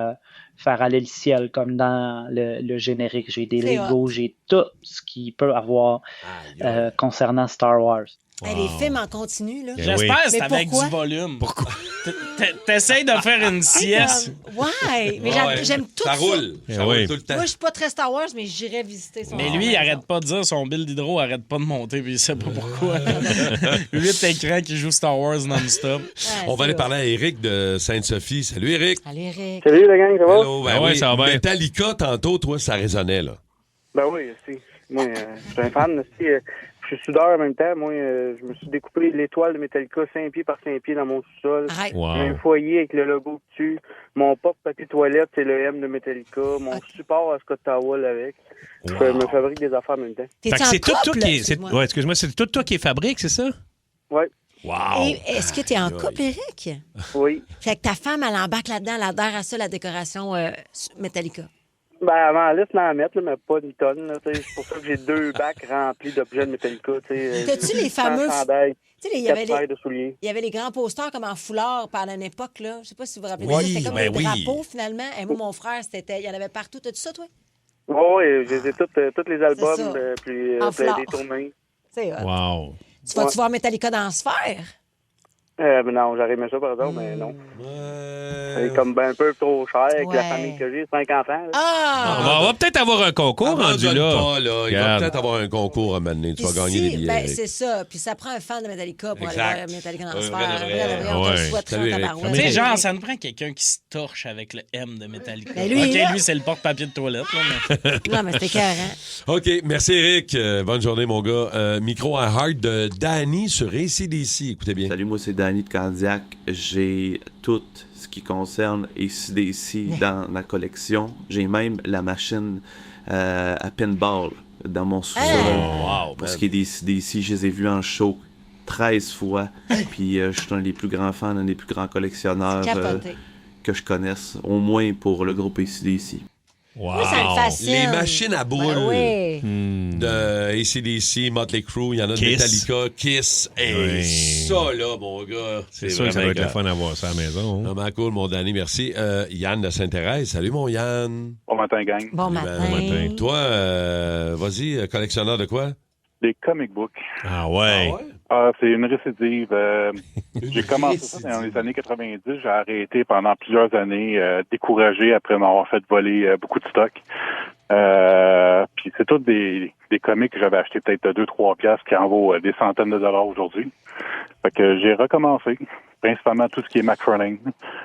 faire aller le ciel comme dans le générique. J'ai des C'est Legos, j'ai tout ce qu'il peut avoir concernant Star Wars. Hey, les films en continu, là. Ben J'espère que c'est Mais avec pourquoi? du volume. Pourquoi? T'essayes de faire une sieste. Ouais, mais j'aime tout ça. Ça roule. Ça roule tout le temps. Moi, je suis pas très Star Wars, mais j'irais visiter son Mais lui, il arrête pas de dire son bill d'hydro arrête pas de monter, puis il sait pas pourquoi. 8 écrans qui jouent Star Wars non-stop. On va aller parler à Eric de Sainte-Sophie. Salut Eric. Allez, Eric. Salut, la gang, ça va? Hello, ben Ah ouais, oui. ça va bien. Metallica, tantôt, toi, ça résonnait, là. Ben oui, aussi. Moi, je suis un fan aussi. je suis soudeur en même temps. Moi, je me suis découpé l'étoile de Metallica 5 pieds par 5 pieds dans mon sous-sol. Wow. J'ai un foyer avec le logo dessus. Mon porte-papier toilette, c'est le M de Metallica. Mon support à Scott Towel avec. Je me fabrique des affaires en même temps. Fait que c'est tout toi qui ouais, excuse-moi, c'est tout toi qui fabrique, c'est ça? Oui. Wow! Et est-ce que tu es en couple, Eric? Oui. Fait que ta femme, elle embarque là-dedans, elle adhère à ça, la décoration Metallica. Ben, avant, laisse m'en mettre, là, mais pas une tonne. Là, c'est pour ça que j'ai 2 bacs remplis d'objets de Metallica. T'as-tu les fameux... chandails, Tu sais, il y 4 avait paires de souliers. il y avait les grands posters comme en foulard pendant une époque, là. Je sais pas si vous vous rappelez. Oui, C'était comme ben des oui. drapeaux, finalement. Et moi, mon frère, il y en avait partout. T'as-tu ça, toi? Oui, j'ai tous les albums, ça. puis En fleurs. des tournées. C'est hot. Wow! Tu vas-tu voir Metallica dans Sphère? Non, j'aurais aimé ça, par exemple, mais non. C'est comme un peu trop cher avec la famille que j'ai, 5 enfants. Là. Ah! On va peut-être avoir un concours rendu là. Pas, là. Il va peut-être avoir un concours à mener. Tu vas gagner des billets. Ben, Eric. c'est ça. Puis ça prend un fan de Metallica pour Exact. aller voir Metallica dans Sphère. vrai. On te le Ouais. souhaite Salut, en Eric. tabarouette. Tu sais, genre, ça nous prend quelqu'un qui se torche avec le M de Metallica. Ben, lui, OK, là. lui, c'est le porte-papier de toilette. Là, mais... Non, mais c'était écœurant. OK, merci Eric. Bonne journée, mon gars. Micro à Heart de Danny sur AC/DC. Écoutez bien. Salut, moi c'est Danny de Candiac. J'ai tout ce qui concerne AC/DC dans la collection. J'ai même la machine à pinball dans mon sous-sol. Wow, Pour ce qui est des AC/DC, je les ai vus en show 13 fois. Puis je suis un des plus grands fans, un des plus grands collectionneurs Capoté. que je connaisse, au moins pour le groupe AC/DC. Wow! Moi, ça me fascine. Les machines à boules Ben oui. de AC/DC, Motley Crue, il y en a de Kiss. Metallica, Kiss. Et Oui. ça, là, mon gars, C'est sûr que ça doit être le fun d'avoir ça à la maison. Hein? Vraiment cool, mon Danny, merci. Yann de Sainte-Thérèse. Salut, mon Yann. Bon matin, gang. Bon matin. Toi, vas-y, collectionneur de quoi? Des comic books. Ah ouais? C'est une récidive. J'ai commencé ça dans les années 90. J'ai arrêté pendant plusieurs années, découragé après m'avoir fait voler beaucoup de stock. Puis c'est tous des comics que j'avais acheté peut-être 2-3 piastres qui en vaut des centaines de dollars aujourd'hui. Fait que j'ai recommencé. Principalement tout ce qui est McFarlane.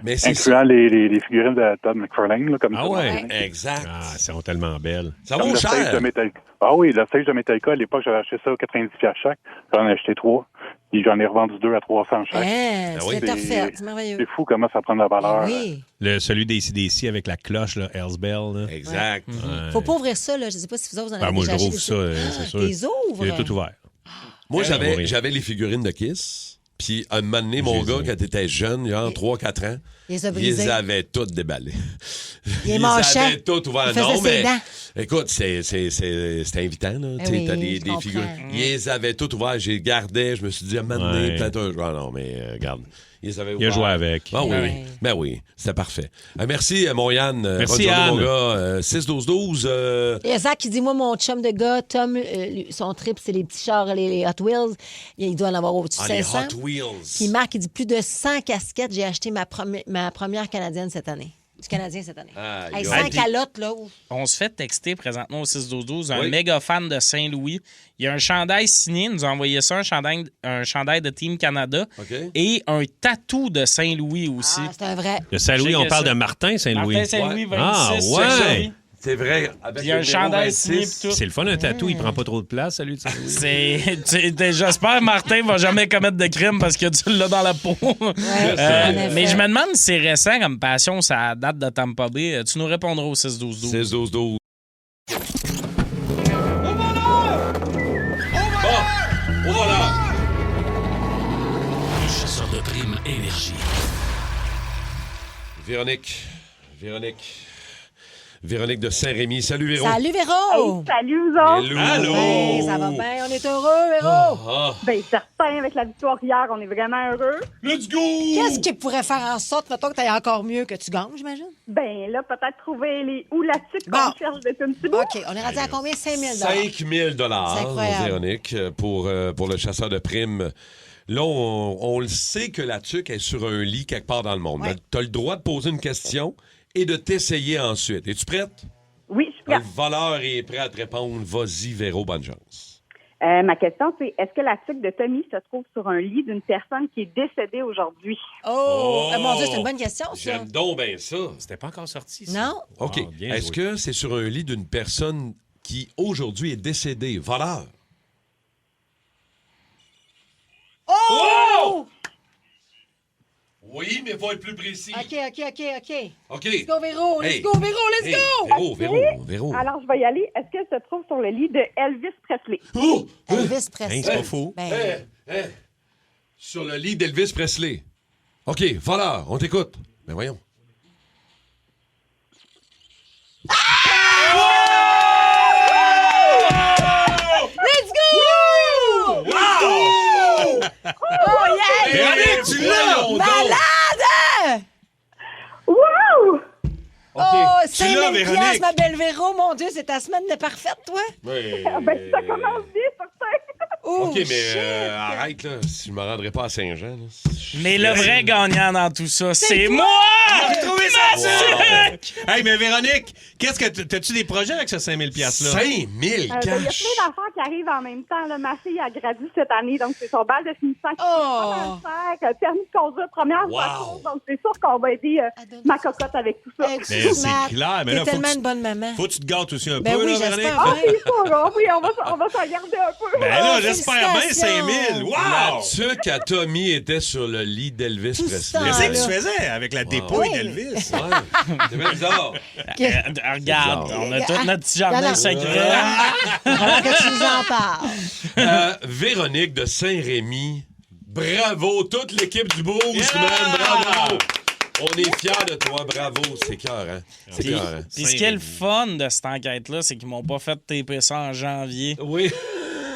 Mais c'est incluant les figurines de Todd McFarlane. Là, comme Ah ça. ouais? Exact. Ah, elles sont tellement belles. Ça Comme vaut le stage cher. de Metallica. Ah oui, le stage de Metallica, à l'époque, j'avais acheté ça à 90$ chaque. J'en ai acheté 3. Puis j'en ai revendu 2 à 300 chaque. C'est parfait. C'est merveilleux. C'est fou comment ça prend de la valeur. Oui. Celui d'AC/DC avec la cloche, là, Hell's Bell. Là. Exact. Ouais. Faut pas ouvrir ça, là. Je sais pas si vous autres, vous en avez Ben, moi, déjà je rouvre acheté ça, des- c'est sûr. T'es ouvres? Il est tout ouvert. Moi, Oui. j'avais les figurines de Kiss. Puis, un moment donné, mon Jésus. gars, quand t'étais jeune, genre 3-4 ans, Il les a ils brisés. les avaient toutes déballées. Il les Ils manchait. avaient toutes ouvertes. Il faisait Non, ses mais dents. écoute, c'est invitant, là. Eh Tu sais, oui, t'as je des comprends. figurines. Ils les avaient toutes ouvertes. J'ai gardé. Je me suis dit, à un moment donné, Ouais. peut-être un jour. Non, mais regarde. Ils les avaient Il a ouvertes. joué avec. Ah oui, Ouais. oui. Ben oui, c'était parfait. Merci, mon Yann. Merci, Bonne journée, Yann. mon gars. 6-12-12. Il y a Zach qui dit, moi, mon chum de gars, Tom, son trip, c'est les petits chars, les Hot Wheels. Il doit en avoir au-dessus de Ah, les 500. Hot Wheels. Puis Marc, il dit, plus de 100 casquettes. J'ai acheté ma première Canadienne cette année. Du Canadien cette année. Aïe, Hey, aïe. 100 calottes, là. On se fait texter présentement au 6-12-12 un Oui. méga fan de Saint-Louis. Il y a un chandail signé, il nous a envoyé ça, un chandail de Team Canada OK. et un tatou de Saint-Louis aussi. Ah, c'est un vrai. Le Saint-Louis, Je sais on que parle ça- de Martin Saint-Louis. Martin Saint-Louis, 26. Ah, ouais. Saint-Louis. C'est vrai. Avec Puis il y a un le numéro chandail 26. signé pis tout. C'est le fun, un tatou. Il prend pas trop de place, celui de Saint-Louis. J'espère que Martin va jamais commettre de crime parce que tu l'as dans la peau. en effet. Mais je me demande si c'est récent comme passion, ça date de Tampa Bay. Tu nous répondras au 6-12-12. 6-12-12. Bon, voilà. Le chasseur de primes Énergie. Véronique de Saint-Rémy. Salut, Véro. Salut, Véro! Salut, vous autres! Hello. Hey, Allô. ça va bien, on est heureux, Véro! Ah. Ben, certain, avec la victoire hier, on est vraiment heureux. Let's go! Qu'est-ce qui pourrait faire en sorte, mettons, que tu encore mieux que tu gagnes, j'imagine? Ben, là, peut-être trouver où la tuque Bon. qu'on cherche depuis un petit bout. OK, on est rendu à combien? 5 000 5 000 C'est incroyable. Véronique, pour le chasseur de primes. Là, on le sait que la tuque est sur un lit quelque part dans le monde. Ouais. Tu as le droit de poser une question et de t'essayer ensuite. Es-tu prête? Oui, je suis Le prête. voleur est prêt à te répondre. Vas-y, Véro, bonne chance. Ma question, c'est est-ce que la tuque de Tommy se trouve sur un lit d'une personne qui est décédée aujourd'hui? Oh! Mon Dieu, c'est une bonne question, ça. J'aime donc bien ça. C'était pas encore sorti, ça. Non? OK. Ah, bien Est-ce joué. que c'est sur un lit d'une personne qui, aujourd'hui, est décédée? Voleur? Véro! Oui, mais faut être plus précis. OK. OK. Let's go, Véro! Let's Hey. go, Let's go! Véro. Alors, je vais y aller. Est-ce qu'elle se trouve sur le lit de Elvis Presley? Oh! Elvis Presley. Hein, c'est pas fou. Ben, Sur le lit d'Elvis Presley. OK, voilà, on t'écoute. Mais voyons. let's go! Wow! Oh, yeah! Véronique, tu l'as! Malade! Wow! Oh, Tu l'as, 5 000 Véronique. piastres, ma belle Véro. Mon Dieu, c'est ta semaine de parfaite, toi. Oui. Ben, ça commence bien, certain. Oh, OK, mais shit. arrête, là. Si je me rendrais pas à Saint-Jean, là. Mais le vrai gagnant dans tout ça, c'est moi! J'ai trouvé ça Mathieu! Hey, mais Véronique, qu'est-ce que t'as-tu des projets avec ce 5 000 $-là? 5 000 Il y a plein d'affaires qui arrivent en même temps. Là. Ma fille a gradué cette année, donc c'est son bal de finissant qui Oh! permis de conduire, première voiture. Donc c'est sûr qu'on va aider ma cocotte avec tout ça. Ben, c'est clair, mais là, T'es faut que tellement tu- une bonne maman. Faut que tu te gâtes aussi un Ben peu, oui, là, j'espère Véronique. bien. Oui, sûr, oui, on va s'en garder un peu. Ben là, Oh, j'espère bien 5 000. La Wow! tuque à Tommy était sur le lit d'Elvis Tout Presley. ça, Qu'est-ce que là. tu faisais avec la dépouille Oui. d'Elvis? Ouais. C'est bien bizarre. Regarde, on a tout notre petit jardin Regarde. secret. Alors que tu nous en parles. Véronique de Saint-Rémy, bravo, toute l'équipe du Boost, Yeah! man, bravo! On est fiers de toi, bravo, c'est cœur, hein? C'est Puis, cœur, hein? puis ce qui est le fun de cette enquête-là, c'est qu'ils m'ont pas fait taper ça en janvier. Oui.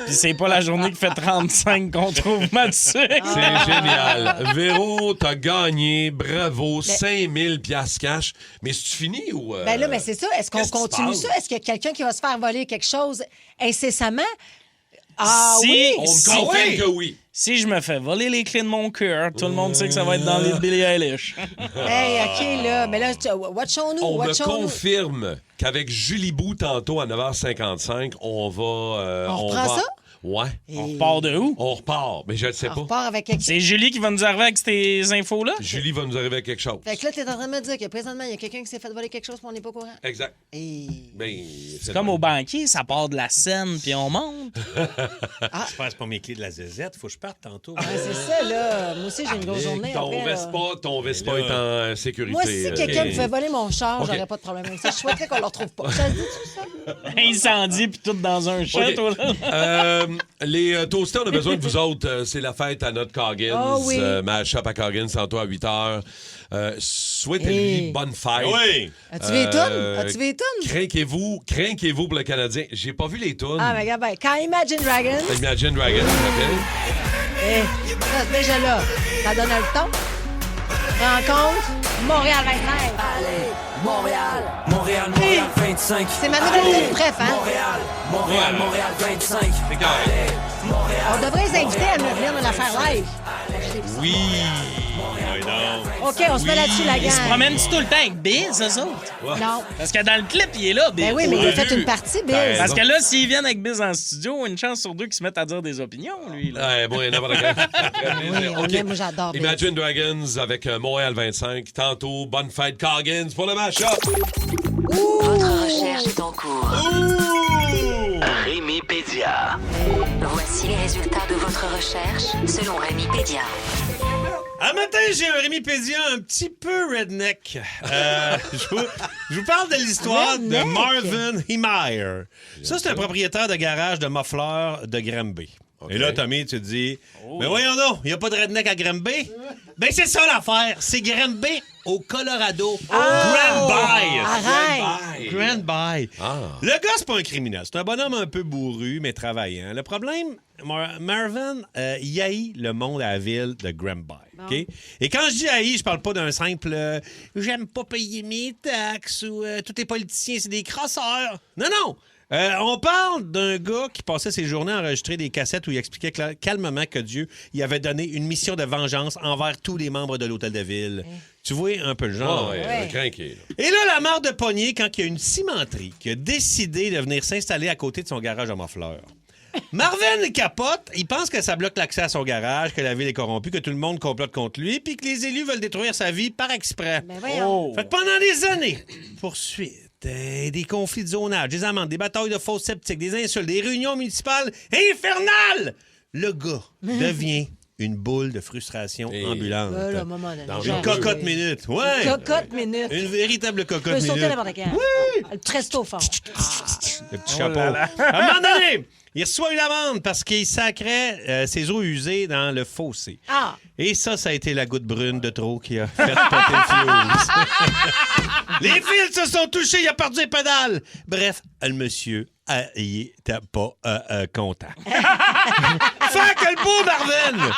Puis c'est pas la journée qui fait 35 qu'on trouve Mathieu. C'est génial. Véro, t'as gagné, bravo, 5 000 piastres cash. Mais c'est-tu fini ou... Ben là, mais c'est ça. Est-ce qu'on qu'est-ce qui se continue passe? ça? Est-ce qu'il y a quelqu'un qui va se faire voler quelque chose incessamment? Ah Si- oui! On me Si- confirme oui. que oui. Si je me fais voler les clés de mon cœur, tout le monde sait que ça va être dans les de Billie Eilish. Hey, OK, là. Mais là, watchons-nous. On me watchons-nous. confirme qu'avec Julie Bou, tantôt à 9h55, on va... On reprend ça? Ouais. On repart de où? On repart, mais je ne sais On pas. repart avec quelque chose. C'est Julie qui va nous arriver avec ces infos-là? Julie va nous arriver avec quelque chose. Fait que là, t'es en train de me dire que présentement, il y a quelqu'un qui s'est fait voler quelque chose puis on n'est pas au courant. Exact. Et... Ben, C'est comme au banquier, ça part de la scène puis on monte. Je passe pas mes clés de la ZZ, faut que je parte tantôt. Ouais, c'est ça, là. Moi aussi, j'ai une grosse journée. Ton après, là. Ton Vespa est en sécurité. Moi, si quelqu'un me fait voler mon char, OK. j'aurais pas de problème avec ça. Je souhaiterais qu'on le retrouve pas. Ça se dit tout ça? Incendie puis tout dans un chat. OK. Les toastés, on a besoin de vous autres. C'est la fête à notre Coggins. Oh oui. Match-up à Coggins, tantôt à 8h. Souhaitez-lui bonne fête. Oui. As-tu vu les tounes? As-tu vu les tounes? Crainquez-vous pour le Canadien. J'ai pas vu les tounes. Ah, mais regarde, ben, quand Imagine Dragons, Imagine Dragons, OK? ça, déjà là, ça donne le ton. Rencontre, Montréal 25. Montréal, 25. C'est ma nouvelle bref, hein? Montréal, 25. C'est correct. On devrait les inviter à nous venir de la faire live. Oui. OK, on se met là-dessus, la Ils se gang. promènent-tu tout le temps avec Biz, eux autres? Non. Parce que dans le clip, il est là, Biz. Ben oui, mais il a fait une partie, Biz. Parce que là, s'ils viennent avec Biz en studio, une chance sur deux qu'ils se mettent à dire des opinions, lui. Là. Ouais, bon, il y en a pas de Oui, on OK. l'aime, moi j'adore. Biz. Imagine Dragons avec Montréal 25. Tantôt, bonne fête Coggins pour le match-up. Votre recherche est en cours. Rémi Pédia. Voici les résultats de votre recherche selon Rémi Pédia. Un matin, j'ai un Rémi Pédia un petit peu redneck. Je vous parle de l'histoire de Redneck? Marvin Heemeyer. Ça, c'est un propriétaire de garage de muffleurs de Granby. OK. Et là, Tommy, tu te dis, mais voyons donc, il n'y a pas de redneck à Granby? Ben, c'est ça l'affaire. C'est Granby au Colorado. Granby. Arrête. Granby. Ah. Le gars, c'est pas un criminel. C'est un bonhomme un peu bourru, mais travaillant. Le problème, Marvin, il haït le monde à la ville de Granby. OK? Et quand je dis haït, je parle pas d'un simple j'aime pas payer mes taxes ou tous les politiciens, c'est des crosseurs. Non, non! On parle d'un gars qui passait ses journées à enregistrer des cassettes où il expliquait calmement que Dieu il avait donné une mission de vengeance envers tous les membres de l'hôtel de ville. Tu vois un peu le genre. Ouais. Craqué, là. Et là, la marre de pogner quand il y a une cimenterie qui a décidé de venir s'installer à côté de son garage à muffleurs. Marvin capote, il pense que ça bloque l'accès à son garage, que la ville est corrompue, que tout le monde complote contre lui, puis que les élus veulent détruire sa vie par exprès. Ben voyons. Fait que pendant des années, poursuites, des conflits de zonage, des amendes, des batailles de fausses sceptiques, des insultes, des réunions municipales infernales, le gars devient une boule de frustration ambulante. Là, à un moment donné, Une cocotte minute. Ouais. Une cocotte minute. Une véritable cocotte Tu peux minute. sauter n'importe quand. Oui. Le presto fort. Le petit chapeau. À un moment donné, il reçoit une amende parce qu'il sacrait ses eaux usées dans le fossé. Ah! Et ça a été la goutte brune de trop qui a fait péter le fuse. Les fils se sont touchés, il a perdu les pédales. Bref, le monsieur, il était pas content. Fait que le beau Marvin,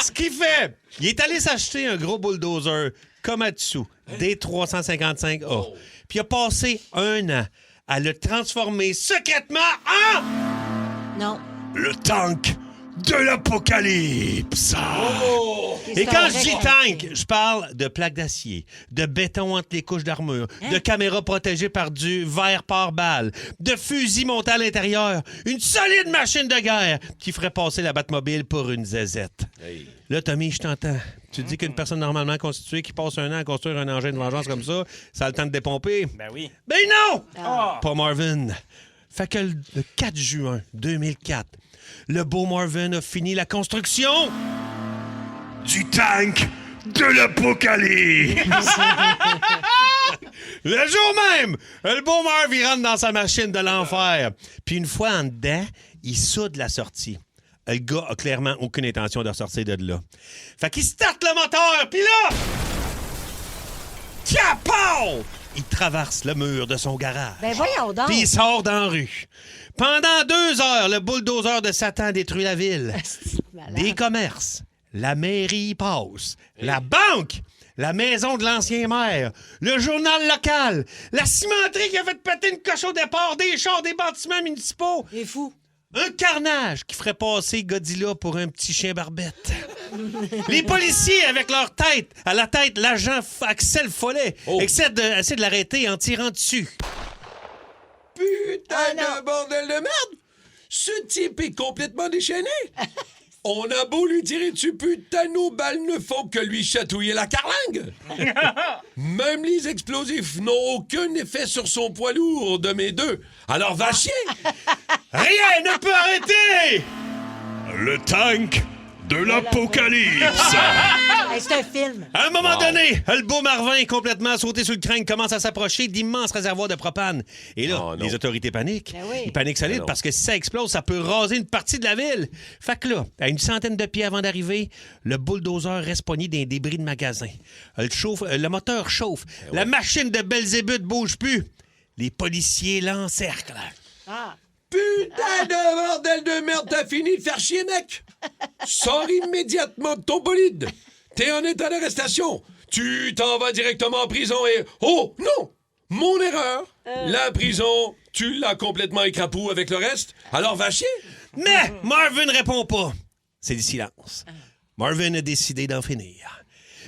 ce qu'il fait, il est allé s'acheter un gros bulldozer Komatsu D355A. Puis il a passé 1 an à le transformer secrètement en... Non. Le tank de l'apocalypse. Et quand je dis tank, je parle de plaques d'acier, de béton entre les couches d'armure, de caméras protégées par du verre pare-balles, de fusils montés à l'intérieur, une solide machine de guerre qui ferait passer la Batmobile pour une zézette. Hey. Là, Tommy, je t'entends. Tu te dis qu'une personne normalement constituée qui passe 1 an à construire un engin de vengeance comme ça, ça a le temps de dépomper? Ben oui. Ben non! Pas Marvin. Fait que le 4 juin 2004, le beau Marvin a fini la construction du tank de l'apocalypse. Le jour même, le beau Marv, il rentre dans sa machine de l'enfer. Puis une fois en dedans, il soude la sortie. Le gars a clairement aucune intention de ressortir de là. Fait qu'il starte le moteur, puis là... Tiapow! Il traverse le mur de son garage. Ben voyons donc. Puis il sort dans la rue. Pendant 2 heures, le bulldozer de Satan détruit la ville. Des commerces. La mairie passe. La banque. La maison de l'ancien maire. Le journal local. La cimenterie qui a fait péter une coche au départ. Des chars, des bâtiments municipaux. C'est fou. Un carnage qui ferait passer Godzilla pour un petit chien barbette. Les policiers avec leur tête, à la tête, l'agent Axel Follet, essaie de l'arrêter en tirant dessus. Putain de bordel de merde! Ce type est complètement déchaîné! On a beau lui tirer dessus, putain, nos balles ne font que lui chatouiller la carlingue! Même les explosifs n'ont aucun effet sur son poids lourd de mes 2. Alors va chier! Rien ne peut arrêter! Le tank de l'apocalypse. Hey, c'est un film. À un moment donné, le beau Marvin, complètement sauté sur le crâne, commence à s'approcher d'immenses réservoirs de propane. Et là, les autorités paniquent. Ben oui. Ils paniquent solide parce que si ça explose, ça peut raser une partie de la ville. Fait que là, à une centaine de pieds avant d'arriver, le bulldozer reste pogné dans les débris de magasins. Le moteur chauffe. La machine de Belzébuth bouge plus. Les policiers l'encerclent. Putain de bordel de merde, t'as fini de faire chier, mec! Sors immédiatement de ton bolide! T'es en état d'arrestation! Tu t'en vas directement en prison et... Oh, non! Mon erreur! La prison, tu l'as complètement écrapou avec le reste, alors va chier! Mais Marvin ne répond pas. C'est du silence. Marvin a décidé d'en finir.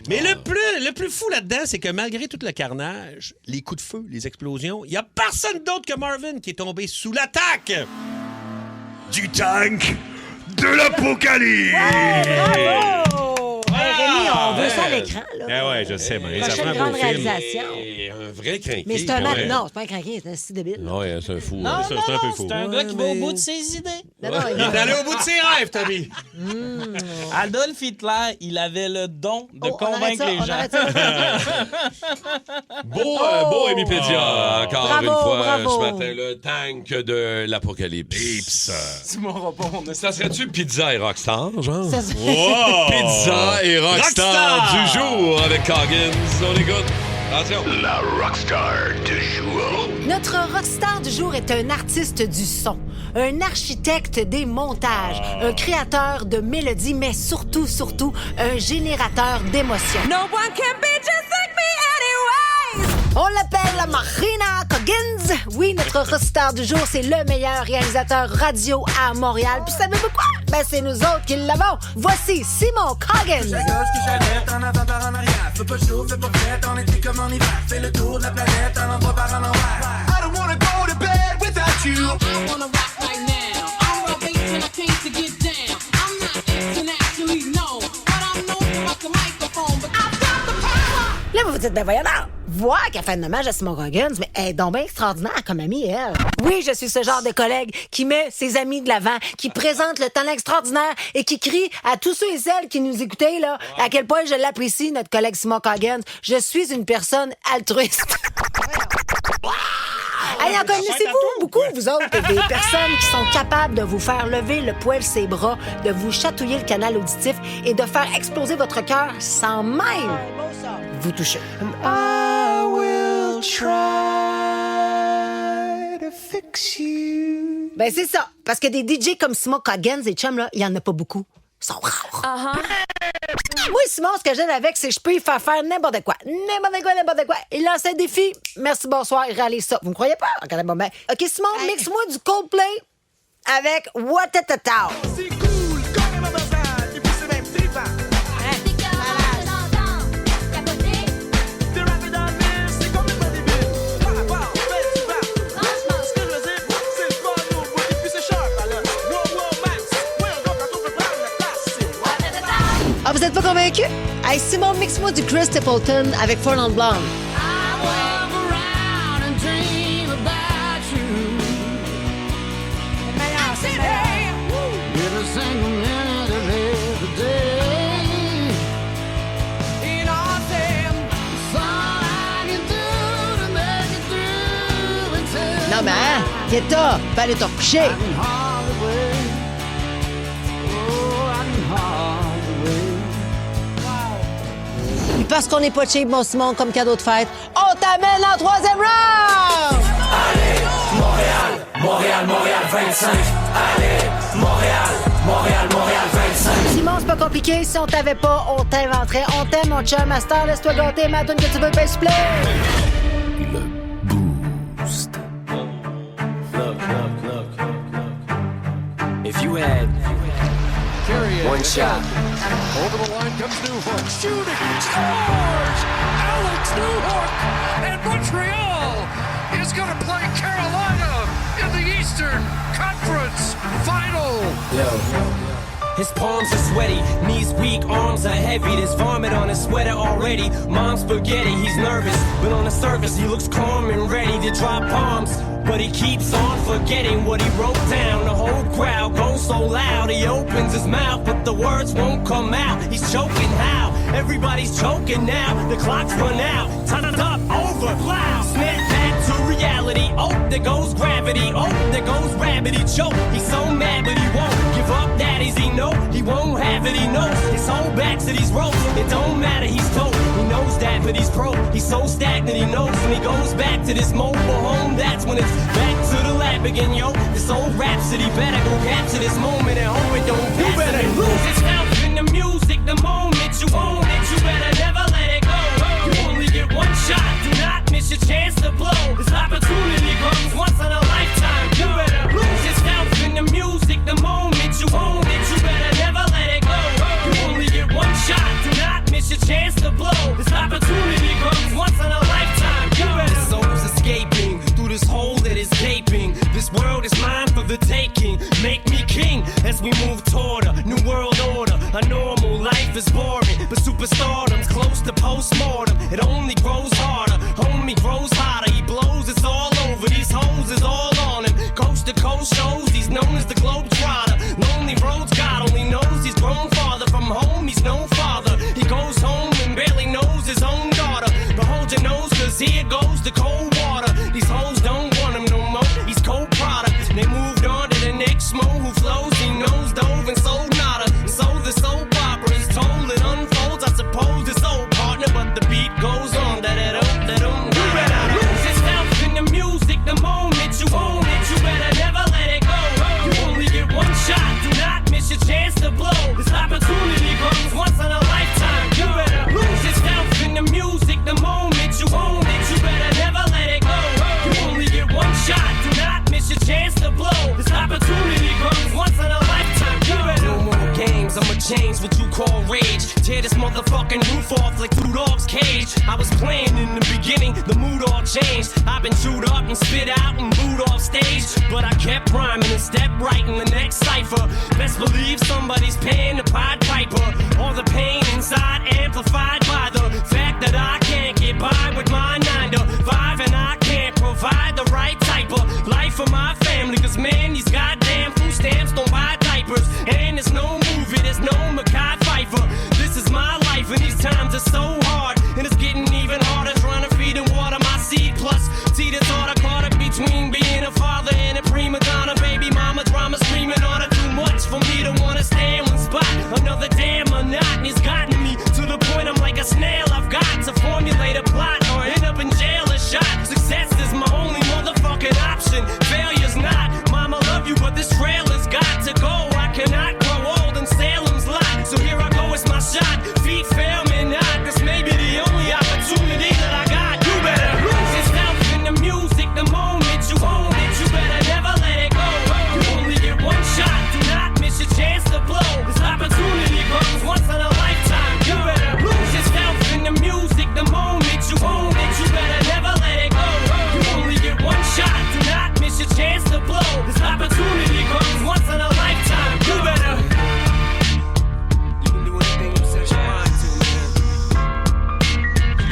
Mais le plus fou là-dedans, c'est que malgré tout le carnage, les coups de feu, les explosions, il n'y a personne d'autre que Marvin qui est tombé sous l'attaque du tank de l'apocalypse. Bravo! Rémi, on veut ça à l'écran, là. Ah ouais, je sais, mais ça Prochaine prend un grande beau film. réalisation. Un vrai crinqué. Mais c'est un mal. Non, c'est pas un crinqué, c'est un si débile. Ouais, c'est un fou. Non, c'est un peu fou. C'est un gars qui va au bout de ses idées. Non, non, Il est allé au bout de ses rêves, Tommy. Adolf Hitler, il avait le don de convaincre les gens. Beau Wikipédia, encore Bravo, une fois, bravo. ce matin, le tank de l'apocalypse. Tu m'auras pas mon Ça serait-tu Pizza et Rockstar, genre? Ça serait- Wow! Pizza et Rockstar du jour avec Coggins. On écoute. Attention. La rockstar du jour. Notre rockstar du jour est un artiste du son, un architecte des montages, un créateur de mélodies, mais surtout, un générateur d'émotions. No one can be just like me anyways! On l'appelle la Marina Coggins. Oui, notre rockstar du jour, c'est le meilleur réalisateur radio à Montréal. Puis savez-vous quoi? Ben, c'est nous autres qui l'avons. Voici Simon Coggins. Là, vous vous dites, ben voyons donc, voir qu'elle fait un hommage à Simon Coggins, mais elle est donc bien extraordinaire comme amie, elle. Oui, je suis ce genre de collègue qui met ses amis de l'avant, qui présente le talent extraordinaire et qui crie à tous ceux et celles qui nous écoutaient, là, à quel point je l'apprécie, notre collègue Simon Coggins. Je suis une personne altruiste. Hey, en connaissez-vous beaucoup, vous autres, des personnes qui sont capables de vous faire lever le poil ses bras, de vous chatouiller le canal auditif et de faire exploser votre cœur sans même vous toucher? I will try to fix you. Ben, c'est ça. Parce que des DJ comme Simon Coggins et chum, là, il y en a pas beaucoup. Ils sont rares. Moi, Simon, ce que j'aime avec, c'est que je peux y faire n'importe quoi. N'importe quoi. Il lance un défi. Merci, bonsoir, il réalise ça. Vous me croyez pas? Regardez, bon, ben. OK, Simon, mixe-moi du Coldplay avec Watatata. C'est cool, comme un bazar, et puis c'est même trippant. Ah, vous êtes pas convaincu? Hey, Simon, mixe-moi du Chris Stapleton avec Four Non Blonde. Non, mais hein? Qu'est-ce pas aller te recoucher. Parce qu'on n'est pas cheap, mon Simon, comme cadeau de fête, on t'amène en 3e round! Allez, Montréal 25. Allez, Montréal 25. Simon, c'est pas compliqué. Si on t'avait pas, on t'inventerait. On t'aime, mon chum, master. Laisse-toi gâter, ma donne que tu veux, s'il te plaît. Boost. Look. If you had one shot. Over the line comes Newhook. Shooting. Scores! Alex Newhook! And Montreal is going to play Carolina in the Eastern Conference Final. His palms are sweaty, knees weak, arms are heavy. There's vomit on his sweater already. Mom's spaghetti, he's nervous, but on the surface he looks calm and ready to drop bombs. But he keeps on forgetting what he wrote down. The whole crowd goes so loud. He opens his mouth, but the words won't come out. He's choking how? Everybody's choking now. The clock's run out. Time's up, over, loud. Snap back to reality. Oh, there goes gravity. Oh, there goes rabbit. He choke. He's so mad, but he won't give up. Daddies, he know he won't have it. He knows his whole back to these ropes. It don't matter. He's told. He knows that, but he's broke. He's so stagnant. He knows when he goes back to this mobile home. That's when it's back to the lab again, yo. This old rhapsody better go capture this moment and hope it don't pass. You better lose yourself in the music the moment you own it. You better never let it go. You only get one shot. Do not miss your chance to blow. This opportunity comes once in a lifetime. You better lose yourself in the music the moment you own it. You better never let it go. You only get one shot. Do not miss your chance to blow. This opportunity comes once in a lifetime. You better. The soul's escaping through this hole that is gaping. This world is mine for the taking. Make me king as we move toward a new world order. A normal life is boring, but superstardom's close to postmortem. It only grows harder, homie grows hotter. He blows, it's all over. These hoes is all on him. Coast to coast shows, he's known as the Globetrotter. Lonely roads, God only knows he's grown farther from home. He's no father. He goes home and barely knows his own daughter. But hold your nose, cause here goes the cold water. These hoes don't want him no more. He's cold product. They moved on to the next mo who flows. He knows dove and sold nada. And so the soap opera is told. It unfolds. I suppose it's old partner, but the beat goes on. You better lose yourself in the music the moment you own it. You better never let it go. You only get one shot. Do not miss your chance to blow. This opportunity comes once in a lifetime. You better lose yourself in the music the moment you own it. You better never let it go. You only get one shot. Do not miss your chance to blow. This opportunity comes once in a lifetime. You better. No more games. I'ma change what you call rage. Tear this motherfucking roof off like Rudolph's cage. I was playing in the beginning, the mood all changed. I've been chewed up and spit out and booed off stage, but I kept rhyming and stepped right in the next cipher. Best believe somebody's paying the Pied Piper. All the pain inside amplified by the fact that I can't get by with my 9 times are so hard, and it's getting even harder trying to feed and water my seed. Plus, see the thought I caught up between being a father and a prima donna. Baby mama drama screaming on her too much for me to wanna stay in one spot. Another damn monotony's gotten me to the point I'm like a snail. I've got to formulate a plot or end up in jail or shot. Success is my only motherfucking option. Failure's not. Mama love you, but this trail has got to go. I cannot grow old in Salem's lot. So here I go, it's my shot. Feet fail me not. This may be the only opportunity that I got. You better lose yourself in the music the moment you own it. You better never let it go. You only get one shot. Do not miss your chance to blow. This opportunity comes once in a lifetime. You better lose yourself in the music the moment you own it. You better never let it go. You only get one shot. Do not miss your chance to blow. This opportunity comes once in a lifetime. You better. You can do anything you set your mind to.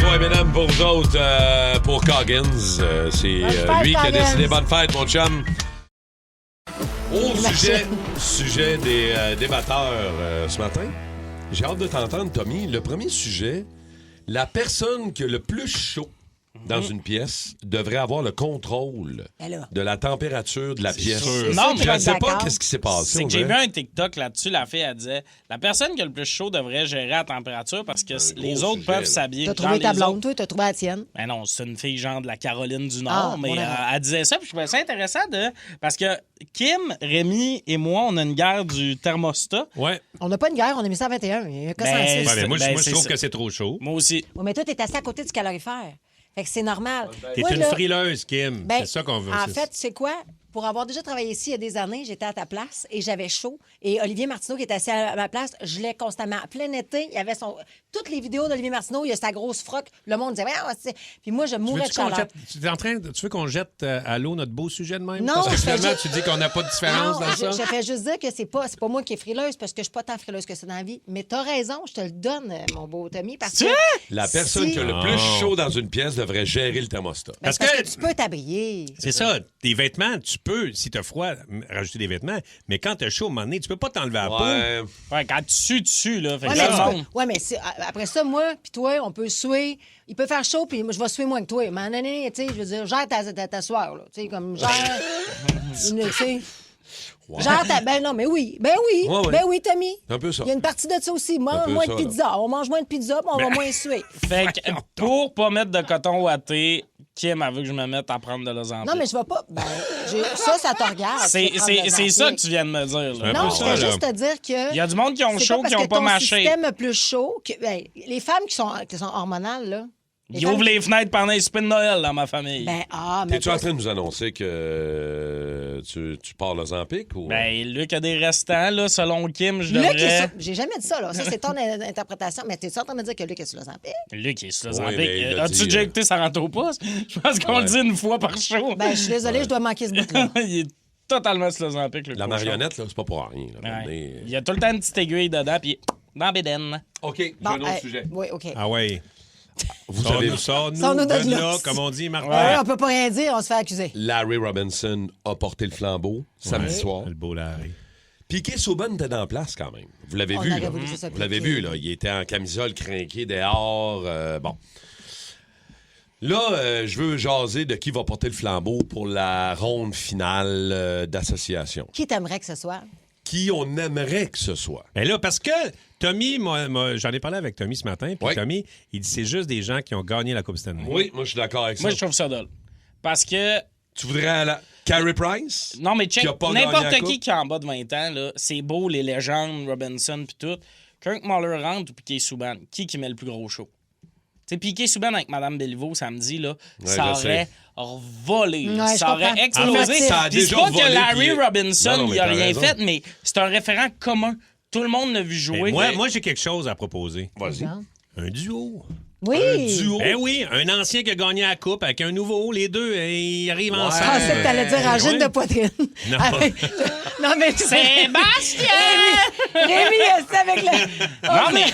Toi, mesdames, pour vous autres, pour Coggins, c'est lui qui a décidé. Bonne fête, mon chum. Au sujet des débatteurs ce matin, j'ai hâte de t'entendre, Tommy. Le premier sujet, la personne qui a le plus chaud dans une pièce devrait avoir le contrôle de la température de la pièce. Non, je ne sais pas qu'est-ce qui s'est passé. C'est que j'ai vu un TikTok là-dessus, la fille, elle disait la personne qui a le plus chaud devrait gérer la température parce que les autres peuvent s'habiller. T'as trouvé ta blonde, toi, t'as trouvé la tienne. Ben non, c'est une fille genre de la Caroline du Nord, mais elle disait ça, puis je trouvais ça intéressant parce que Kim, Rémi et moi, on a une guerre du thermostat. Ouais. On n'a pas une guerre, on a mis ça à 21. Il y a que 106. Moi, je trouve que c'est trop chaud. Moi aussi. Ouais, mais toi, t'es assis à côté du calorifère. Fait que c'est normal. T'es une frileuse, Kim. C'est ça qu'on veut. En fait, c'est quoi? Pour avoir déjà travaillé ici il y a des années, j'étais à ta place et j'avais chaud. Et Olivier Martineau, qui était assis à ma place, je l'ai constamment. Plein été, il y avait toutes les vidéos d'Olivier Martineau, il y a sa grosse froc. Le monde disait, puis moi, je mourais de chaleur. Tu veux qu'on jette à l'eau notre beau sujet de même? Non, parce que finalement, tu dis qu'on n'a pas de différence dans ça? Je fais juste dire que c'est pas moi qui est frileuse parce que je suis pas tant frileuse que ça dans la vie. Mais t'as raison, je te le donne, mon beau Tommy. Parce que la personne qui a le plus chaud dans une pièce devrait gérer le thermostat. Parce que tu peux t'habiller. C'est ça. Tes vêtements, tu peux, si t'as froid, rajouter des vêtements. Mais quand t'as chaud, à un moment donné, tu peux pas t'enlever la peau. Ouais, quand tu sues, là. Fait mais après ça, moi, puis toi, on peut suer. Il peut faire chaud, puis je vais suer moins que toi. Mais tu sais, je veux dire, gère ta soirée, là. Tu sais, comme gère. Tu sais. Gère ta. Ben non, mais oui. Ben oui, Tommy. C'est un peu ça. Il y a une partie de ça aussi. Moins de pizza. On mange moins de pizza, puis on va moins suer. Fait que pour pas mettre de coton ouaté, Kim, elle veut que je me mette à prendre de l'Ozempic. Non, mais je vais pas. Ça te regarde. C'est ça que tu viens de me dire. Là. Non, je vais juste te dire que. Il y a du monde qui ont chaud, qui n'ont pas mâché. Le système plus chaud. Les femmes qui sont hormonales, là. Ils ouvrent les fenêtres pendant les soupers de Noël dans ma famille. T'es-tu en train de nous annoncer que tu pars l'Ozempic ou... Luc a des restants, là, selon Kim, je devrais... J'ai jamais dit ça, là. Ça, c'est ton interprétation. Mais t'es-tu en train de me dire que Luc est sur l'Ozempic? Luc est sur l'Ozempic. As-tu déjà écouté Sarantopousse? Je pense qu'on le dit une fois par show. Je suis désolé, je dois manquer ce bout-là. Il est totalement sur l'Ozempic, le La marionnette, là, c'est pas pour rien. Là. Il y a tout le temps une petite aiguille dedans, puis dans bédaine. OK, j'ai un autre sujet. Oui, OK. Ah ouais. Vous avez Sors-nous de là, comme on dit, Martin. Ouais, on peut pas rien dire, on se fait accuser. Larry Robinson a porté le flambeau samedi soir. Le beau Larry. Piquet Souban était dans la place quand même. Vous l'avez vu, là. Vous l'avez vu, là. Il était en camisole crinqué dehors. Bon. Là, je veux jaser de qui va porter le flambeau pour la ronde finale d'association. Qui t'aimerait que ce soit? Qui on aimerait que ce soit. Mais là, parce que Tommy, j'en ai parlé avec Tommy ce matin, puis Tommy, il dit c'est juste des gens qui ont gagné la Coupe Stanley. Oui, moi je suis d'accord avec ça. Moi je trouve ça drôle. Parce que... Tu voudrais à la Carey Price? Non, mais check, n'importe qui est en bas de 20 ans, là, c'est beau, les légendes, Robinson puis tout. Kirk Muller rentre ou Piquet Souban, qui met le plus gros show? Tu sais, Piquet Souban avec Mme Béliveau samedi, là, ça aurait volé. Ça aurait explosé. En fait, ça a déjà pas volé, que Larry puis... Robinson, il a rien fait, mais c'est un référent commun. Tout le monde l'a vu jouer. Moi, j'ai quelque chose à proposer. Vas-y. Un duo. Oui. Un duo. Oui, un ancien qui a gagné la coupe avec un nouveau. Les deux, ils arrivent ensemble. Je pensais que t'allais dire en gîne de poitrine. Non. Non, mais Sébastien! Rémi, c'est avec le... Non, mais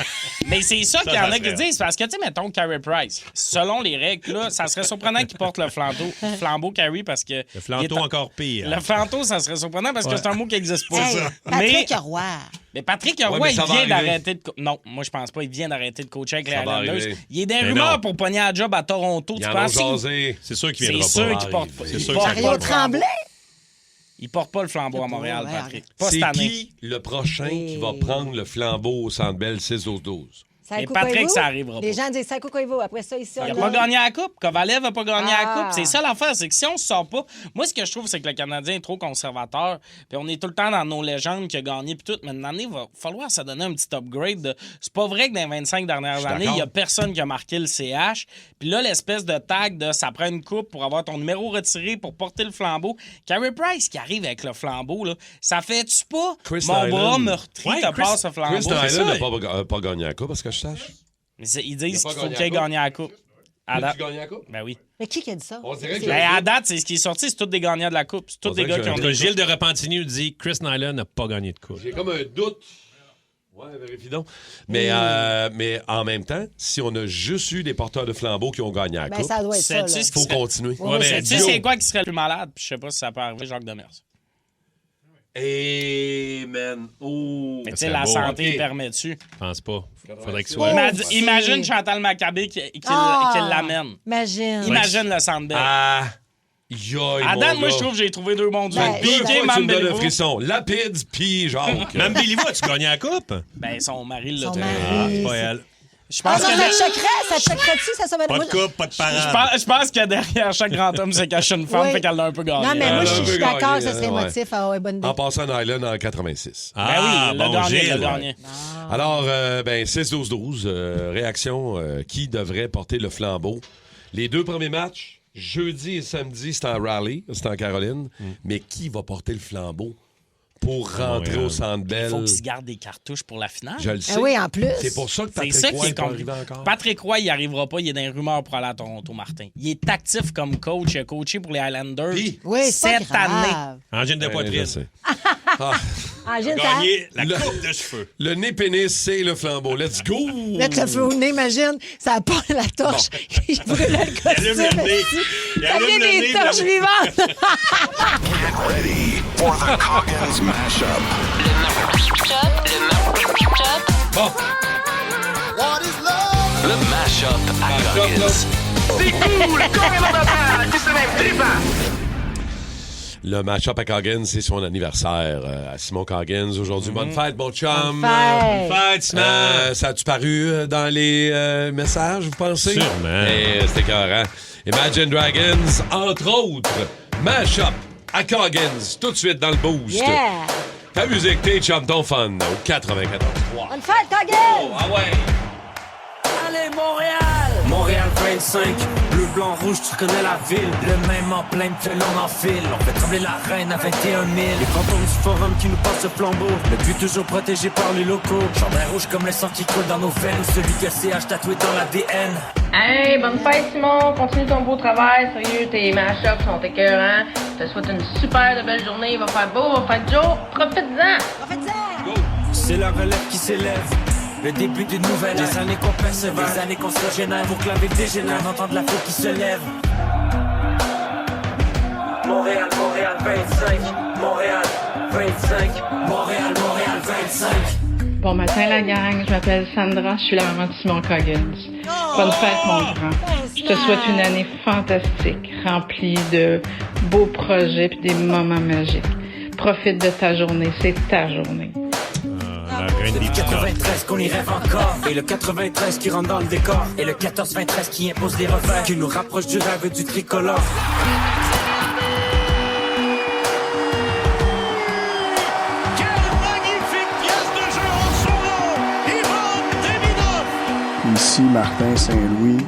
Mais c'est ça qu'il y en a qui disent. Parce que, tu sais, mettons, Carey Price, selon les règles, là, ça serait surprenant qu'il porte le flambeau Carey parce que... Le flanteau encore pire. Le flanteau, ça serait surprenant parce que c'est un mot qui n'existe pas. Hey, Patrick Roy. Mais Patrick Roy, il vient d'arrêter de... Non, moi, je pense pas. Il vient d'arrêter de coacher avec les Highlanders. Il est des rumeurs pour pogner un job à Toronto. Tu penses? C'est sûr qu'il viendra pas. C'est sûr qu'il porte pas. C'est sûr Mario Tremblay? Il porte pas le flambeau à Montréal, Patrick. Pas c'est cette année. qui le prochain qui va prendre le flambeau au Centre Bell 6-12-12? Et Patrick, ça arrivera pas. Les gens disent Sakou Koivu. Après ça, ici, il n'a pas gagné la Coupe. Kovalev n'a pas gagné la Coupe. C'est ça l'affaire, c'est que si on se sort pas... Moi, ce que je trouve, c'est que le Canadien est trop conservateur. Puis on est tout le temps dans nos légendes qui a gagné puis tout. Mais une année, il va falloir se donner un petit upgrade. C'est pas vrai que dans les 25 dernières années, il y a personne qui a marqué le CH. Puis là, l'espèce de tag de ça prend une coupe pour avoir ton numéro retiré pour porter le flambeau. Carey Price qui arrive avec le flambeau, là, ça fait-tu pas Chris mon Nyland. bras meurtri te passe ce flambeau? Chris Nyland n'a pas gagné la Coupe, parce que je sache. Mais ils disent qu'il faut qu'il ait gagné la Coupe. As-tu gagné la Coupe? Ben oui. Mais qui a dit ça? On dirait que à date, c'est ce qui est sorti, c'est tous des gagnants de la Coupe. C'est tous des gars qui ont des Gilles de Repentigny nous dit Chris Nyland n'a pas gagné de Coupe. J'ai comme un doute. Ouais, vérifie donc. Mais en même temps, si on a juste eu des porteurs de flambeaux qui ont gagné la Coupe, ça doit être ça. Il faut continuer. Tu sais, c'est quoi qui serait le plus malade? Puis je sais pas si ça peut arriver, Jacques Demers. Man. Oh. Mais tu sais, la santé permet-tu? Je pense pas. Faudrait que ce soit. Imagine Chantal Maccabé qui l'amène. Imagine le Centre Bell. À date, moi, je trouve que j'ai trouvé deux bons duos. Piqué, tu me donnes un frisson. Lapide, puis Jacques. Même Béliveau, as-tu gagné la Coupe? Ben, son mari l'a trouvé. C'est pas elle. Je pense que ça checkerait-tu, ça sauverait Pas de coupe, pas de parade. Je pense que derrière chaque grand homme se cache une femme, fait qu'elle l'a un peu gagné. Non, mais moi, je suis d'accord que ça serait émotif à bonne idée. En passant à Island en 86. Ben oui, le gagné. Alors, 6-12-12, réaction, qui devrait porter le flambeau? Les deux premiers matchs, jeudi et samedi, c'est en Raleigh, c'est en Caroline. Mais qui va porter le flambeau pour rentrer au Centre Bell? Il faut qu'il se garde des cartouches pour la finale. Je le sais. Oui, en plus. C'est pour ça que Patrick Roy n'est pas arrivé encore. Patrick Roy, il n'y arrivera pas. Il est dans les rumeurs pour aller à Toronto, Martin. Il est actif comme coach. Il a coaché pour les Highlanders cette année. Angine de poitrine. Gagné la coupe de cheveux. Le nez pénis, c'est le flambeau. Let's go! Mettre le feu au nez, imagine. Ça pas la torche. Il brûle le costume. Ça vient des torches vivantes. Get ready for the Coggins Mashup. Bon. Le Mashup à Coggins. C'est cool! Combien de temps qui se lève trippant? Le match-up à Coggins, c'est son anniversaire à Simon Coggins. Aujourd'hui, bonne fête, mon chum. Bonne fête, Simon. Ça a-tu paru dans les messages, vous pensez? Sûrement. C'était écœurant. Imagine Dragons, entre autres. Mash-up à Coggins, tout de suite dans le boost. Yeah! Ta musique, tes chums, ton fun, au 94.3. Bonne fête, Coggins! Ah ouais! Allez, Montréal! Montréal 25, bleu, blanc, rouge, tu connais la ville. Le même en plein que l'on enfile. On fait trembler la reine à 21 000. Les fantômes du forum qui nous passent le flambeau. Le but toujours protégé par les locaux. Jardin rouge comme le sang qui coule dans nos veines. Celui qui a CH tatoué dans l'ADN. Hey, bonne fête, Simon. Continue ton beau travail. Sérieux, tes mashups sont écœurants. Je te souhaite une super de belle journée. Il va faire beau, il va faire Joe. Profite-en. Profite-en. C'est la relève qui s'élève. Le début d'une nouvelle ère. Des années qu'on persévère, des années qu'on se régénère. Pour que la ville dégénère, on entend de la foule qui se lève. Montréal, Montréal 25. Montréal 25. Montréal, Montréal 25. Bon matin, la gang. Je m'appelle Sandra. Je suis la maman de Simon Coggins. Bonne fête, mon grand. Je te souhaite une année fantastique, remplie de beaux projets et des moments magiques. Profite de ta journée. C'est ta journée. C'est le 93 qu'on y rêve encore. Et le 93 qui rentre dans le décor. Et le 14-23 qui impose les revers. Qui nous rapproche du rêve du tricolore. Quelle magnifique pièce de jeu en solo! Ivan Demidov! Ici Martin Saint-Louis.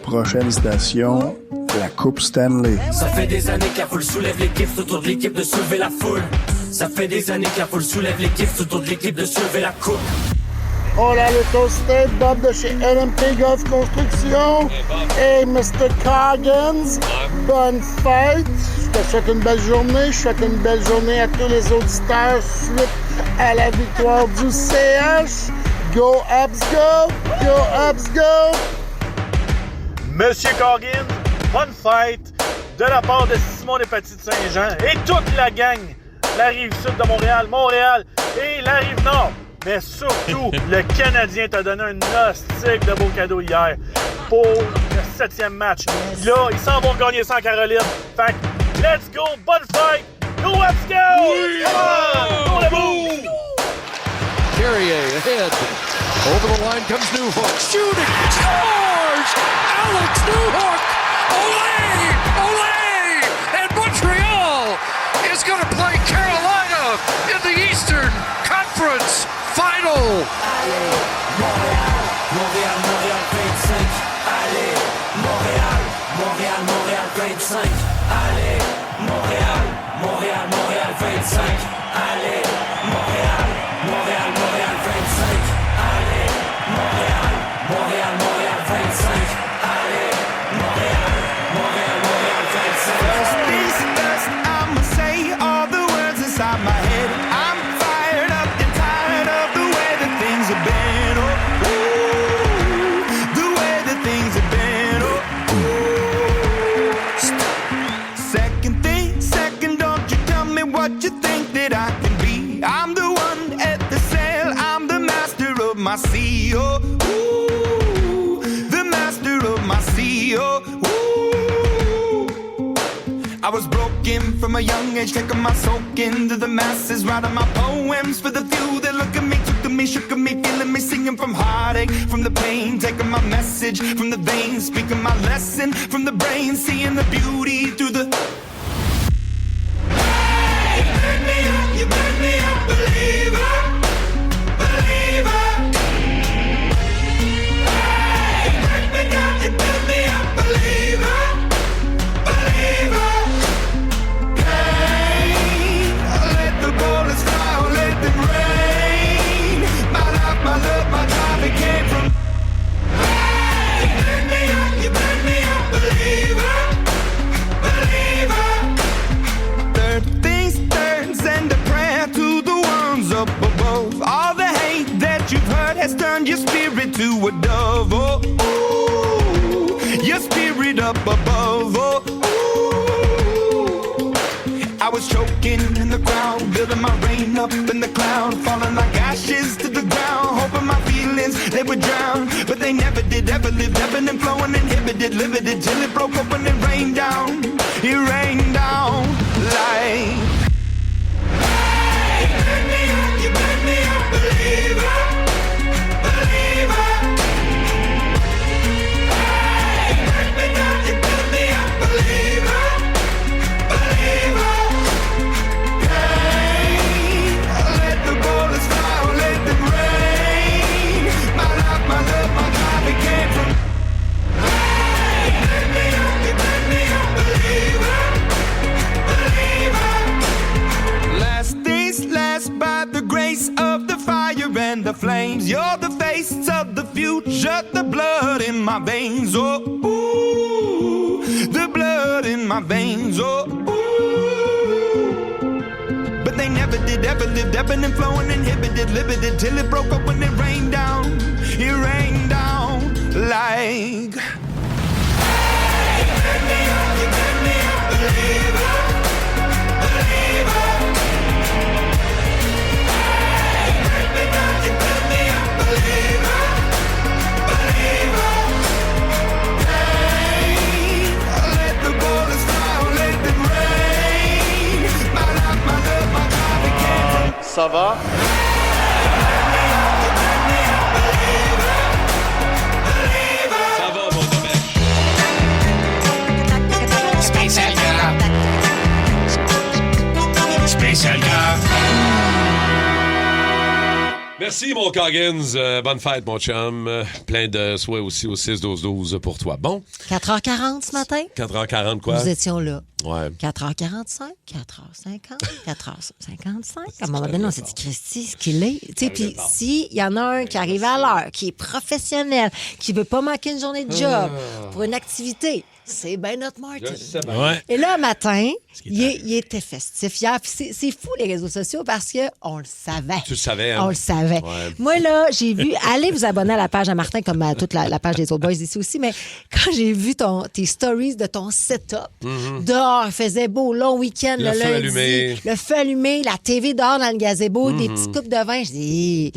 Prochaine station, la Coupe Stanley. Ça fait des années que la foule soulève l'équipe. C'est autour de l'équipe de soulever la foule. Ça fait des années que la foule soulève l'équipe. C'est autour de l'équipe de soulever la coupe. Oh là, le toasted Bob de chez LMP Golf Construction. Hey, Mr. Coggins, bonne fête. Je te souhaite une belle journée. Je souhaite une belle journée à tous les auditeurs suite à la victoire du CH. Go, Abs, go! Go, Abs, go! Monsieur Coggins, bonne fête de la part de Simon des Petits de Saint-Jean et toute la gang, la rive sud de Montréal, Montréal et la rive nord. Mais surtout, le Canadien t'a donné un hostique de beau cadeau hier pour le 7e match. Là, ils s'en vont gagner ça en Caroline. Fait que, let's go, bonne fête! Go, let's go! Oui! Come on! Go, le bout! Carrier ahead. Over the line comes Newhook. Shooting. Scores! Alex Newhook! Olé! Olé! And Montreal is going to play Carolina in the Eastern Conference Final. Allez, Montréal, Montréal, Montréal 25. Allez, Montréal, Montréal, Montréal 25. Allez, Montréal, Montréal, Montréal 25. Allez, Montréal, Montréal, Montréal 25. Allez, Montréal, Montréal, Montréal 25. Allez, Montréal, Montréal, Montréal 25. First things first, I'ma say all the words inside my head. I'm fired up and tired of the way that things have been. Oh, ooh, the way that things have been. Oh, ooh. Second thing, second, don't you tell me what you think that I can be. I'm the one at the sail, I'm the master of my sea. Oh, ooh, the master of my sea. Oh, ooh. I was broken from a young age, taking my soak into the masses, writing my poems for the few that look at me, took to me, shook at me, feeling me, singing from heartache, from the pain, taking my message from the veins, speaking my lesson from the brain, seeing the beauty through the. Hey, you burn me up, believer, believer. Hey, you break me down, you build me up, believer, believer. Let the bullets fly, or let them rain. My life, my love, my drive, it came from. Hey, you burn me up, believer, believer. Third things turns and a prayer to the ones up above. All the hate that you've heard has turned your spirit to a dove. Oh, ooh, your spirit up above. Oh, ooh. I was choking in the crowd, building my rain up in the cloud, falling like ashes to the ground, hoping my feelings they would drown, but they never did. Ever lived, ebbing and flowing, inhibited, limited, till it broke open and rained down. It rained down like. Hey, you burn me up, believer, believer. Hey, you break me down, you build me up, believer, believer. Hey, let the bullets fly, or let them rain. My life, my love, my drive, it came from. Hey, you burn me up, believer, believer. Last days last by the grace of the fire and the flames. You're the face of the future, the blood in my veins. Oh, ooh, the blood in my veins. Oh, ooh. But they never did, ever lived, ebbing and flowing, inhibited, limited, till it broke up when it rained down. It rained down like. Hey, you burn me up, believer, believer. Hey, you break me down, you build me up, believer, believer. Hey, let the bullets fly, or let them rain. My life, my love, my drive, it came from. Ça va? Ça va, mon domaine. Spécial gars. Spécial gars. Merci, mon Coggins. Bonne fête, mon chum. Plein de souhaits aussi au 6-12-12 pour toi. Bon. 4h40 ce matin. 4h40, quoi? Nous étions là. Ouais. 4h45, 4h50, 4h55. À un moment donné, on s'est dit, Christy, ce qu'il est. Tu sais, puis s'il y en a un qui arrive à l'heure, qui est professionnel, qui veut pas manquer une journée de job pour une activité, c'est bien notre Martin. Je sais bien. Ouais. Et là, matin, il était festif hier. Puis c'est fou, les réseaux sociaux, parce qu'on le savait. Tu le savais, hein? On le savait. Ouais. Moi, là, j'ai vu... Allez vous abonner à la page à Martin, comme à toute la page des autres boys ici aussi, mais quand j'ai vu tes stories de ton setup, dehors, il faisait beau, long week-end, le feu lundi, allumé. le feu allumé, la TV dehors dans le gazebo, des petits coupes de vin, je dis...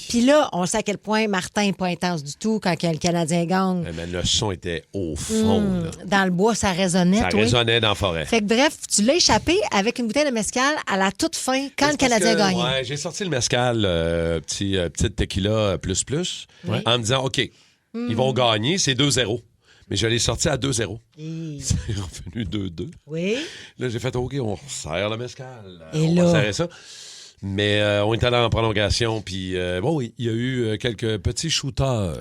Puis là, on sait à quel point Martin n'est pas intense du tout quand le Canadien gagne. Mais le son était au fond. Là. Dans le bois, ça résonnait. Ça résonnait dans la forêt. Fait que bref, tu l'as échappé avec une bouteille de mezcal à la toute fin quand le Canadien gagne. Ouais, j'ai sorti le mezcal, petite tequila plus, en me disant, OK, ils vont gagner, c'est 2-0. Mais je l'ai sorti à 2-0. C'est revenu 2-2. Oui. Là, j'ai fait, OK, on serre le mezcal. Et on là? va serrer ça. Mais on est allé en prolongation, puis oui, il y a eu quelques petits shooters.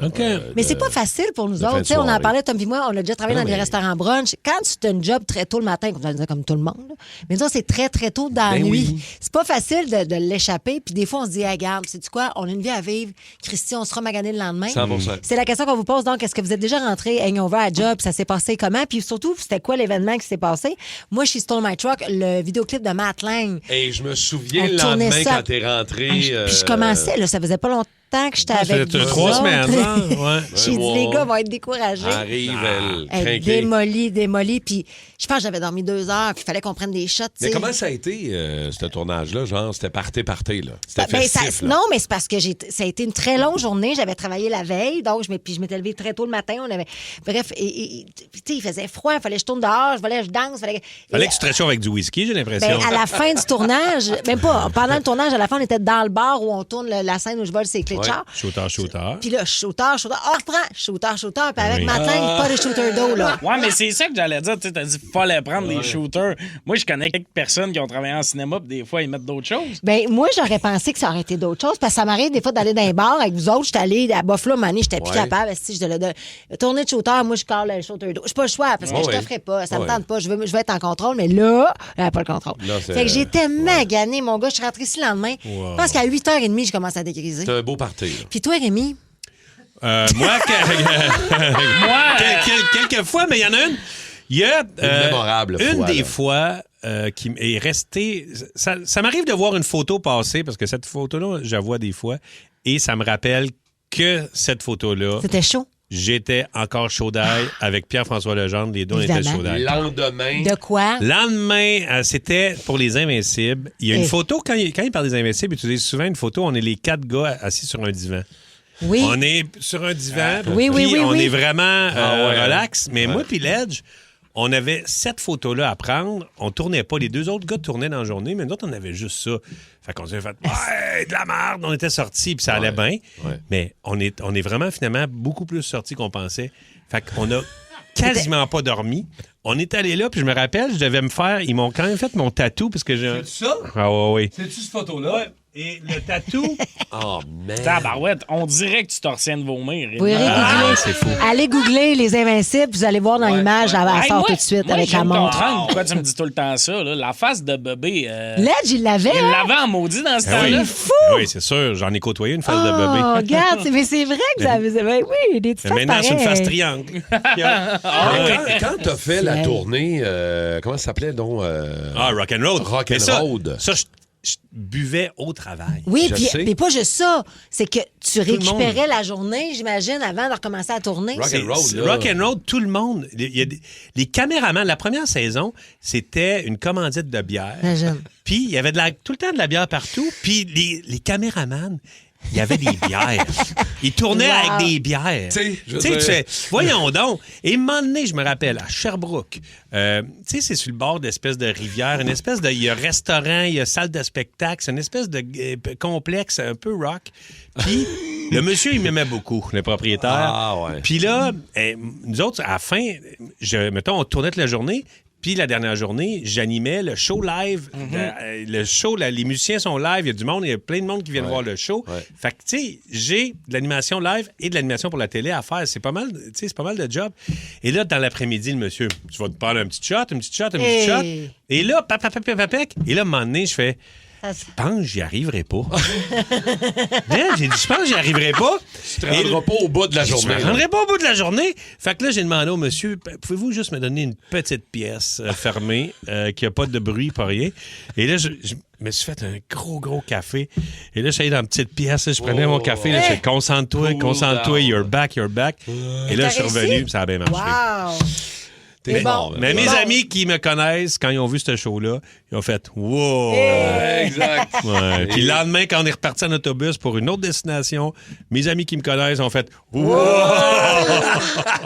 Mais c'est pas facile pour nous autres. Tu sais, on en parlait, Tom et moi, on a déjà travaillé dans des restaurants brunch. Quand tu as un job très tôt le matin, comme tout le monde, là, mais ça, c'est très, très tôt dans la nuit. C'est pas facile de l'échapper. Puis des fois, on se dit, hey, regarde, sais-tu quoi, on a une vie à vivre. Christy, on sera magané le lendemain. 100%. C'est la question qu'on vous pose. Donc, est-ce que vous êtes déjà rentré hangover à job? Ça s'est passé comment? Puis surtout, c'était quoi l'événement qui s'est passé? Moi, chez Stole My Truck, le vidéoclip de Matt Lang. Et je me souviens le lendemain quand t'es rentré. Puis je commençais, là, ça faisait pas longtemps que j'étais avec vous. 3 semaines, hein? Ouais. J'ai dit, les gars vont être découragés. Arrive, elle. Démolie. Puis je pense que j'avais dormi 2 heures, puis il fallait qu'on prenne des shots. Mais comment ça a été, ce tournage-là? Genre, c'était party, là. C'était festif, là. Non, mais c'est parce que ça a été une très longue journée. J'avais travaillé la veille, donc je m'étais levée très tôt le matin. Bref, tu sais, il faisait froid, il fallait que je tourne dehors, je danse. Fallait que tu te réchauffes avec du whisky, j'ai l'impression. À la fin du tournage, même pas, pendant le tournage, à la fin, on était dans le bar où on tourne la scène où je vole ses clés de char. Shooter. Puis là, shooter. On reprend. Shooter. Puis avec Matin, pas de shooter d'eau, là. Ouais, mais c'est ça que j'allais dire. Tu as dit, fallait prendre des shooters. Moi, je connais quelques personnes qui ont travaillé en cinéma, puis des fois, ils mettent d'autres choses. Ben moi, j'aurais pensé que ça aurait été d'autres choses, parce que ça m'arrive des fois d'aller dans un bar avec vous autres. J'étais allée à Buffalo, Manny, j'étais plus capable. Si je devais tourner de shooter, moi, je colle le shooter d'eau. Je pas le choix, parce que je te ferais pas. Ça me tente pas. Je veux être en contrôle, mais là, pas le contrôle. Là, fait que j'étais maganée, mon gars. Je suis rentrée ici le lendemain. Je pense qu'à 8h30, je commence à dégriser. C'est un beau party, là. Puis toi, Rémi? Moi, quelques fois, mais il y en a une. Il y a une des fois qui est restée. Ça m'arrive de voir une photo passer, parce que cette photo-là, je la vois des fois, et ça me rappelle que cette photo-là. C'était chaud. J'étais encore chaud d'ail avec Pierre-François Legendre. Les deux, on était chaud d'ail. Lendemain. De quoi? Lendemain, c'était pour les Invincibles. Il y a une photo, quand il parle des Invincibles, il utilise souvent une photo, on est les 4 gars assis sur un divan. Oui. On est sur un divan, oui, on est vraiment relax. Mais moi puis Ledge, on avait cette photo-là à prendre. On tournait pas. Les 2 autres gars tournaient dans la journée, mais nous autres, on avait juste ça. Fait qu'on s'est fait de la merde. On était sortis, puis ça allait bien. Ouais. Mais on est vraiment, finalement, beaucoup plus sortis qu'on pensait. Fait qu'on a quasiment pas dormi. On est allé là, puis je me rappelle, je devais me faire... Ils m'ont quand même fait mon tatou, parce que j'ai... C'est ça? Ah oui. C'est-tu cette photo-là? Ouais. Et le tatou... Oh, man! Tabarouette, on dirait que tu t'en retiens de vomir. Vous irez googler. C'est fou. Allez googler Les Invincibles, vous allez voir dans l'image, elle sort tout de suite avec la montre. Pourquoi tu me dis tout le temps ça? Là? La face de bébé... Ledge, il l'avait. Il l'avait en maudit dans ce temps-là. C'est fou! Oui, c'est sûr. J'en ai côtoyé une face de bébé. Oh, regarde, mais c'est vrai que vous avez... Oui, des petites faces maintenant, c'est une pareilles. face triangle. Quand t'as fait la tournée, comment ça s'appelait donc? Rock'n'Roll. Rock'n'Roll. Ça, je buvais au travail. Oui, puis pas juste ça. C'est que tu récupérais la journée, j'imagine, avant de recommencer à tourner. Rock'n'Roll, tout le monde. Il y a les caméramans, la première saison, c'était une commandite de bière. Puis il y avait tout le temps de la bière partout. Puis les caméramans, il y avait des bières. Ils tournaient avec des bières. Tu sais, voyons donc. Et un moment donné, je me rappelle, à Sherbrooke, tu sais, c'est sur le bord d'espèce de rivière, une espèce de... Il y a restaurant, il y a salle de spectacle, c'est une espèce de complexe un peu rock. Puis le monsieur, il m'aimait beaucoup, le propriétaire. Ah ouais. Puis là, nous autres, à la fin, mettons, on tournait toute la journée. Puis la dernière journée, j'animais le show live. Le show, les musiciens sont live. Il y a du monde, il y a plein de monde qui viennent voir le show. Ouais. Fait que, tu sais, j'ai de l'animation live et de l'animation pour la télé à faire. C'est pas mal, tu sais, c'est pas mal de job. Et là, dans l'après-midi, le monsieur, tu vas te prendre un petit shot, un petit shot. Et là, papapapapapec. Et là, à un moment donné, je fais... Je pense que j'y arriverai pas. J'ai dit, je pense que j'y arriverai pas. Tu te rendras pas au bout de la journée. Je me rendrai pas au bout de la journée. Fait que là, j'ai demandé au monsieur, pouvez-vous juste me donner une petite pièce fermée, qui a pas de bruit, pas rien. Et là, je me suis fait un gros café. Et là, j'allais dans une petite pièce, là, je prenais mon café, là, je disais, concentre-toi, you're back. Et là, je suis revenu, puis ça a bien marché. Wow! Mais mes amis qui me connaissent, quand ils ont vu ce show-là, ils ont fait « Wow! » Exact. Ouais. Puis le lendemain, quand on est reparti en autobus pour une autre destination, mes amis qui me connaissent ont fait « Wow! »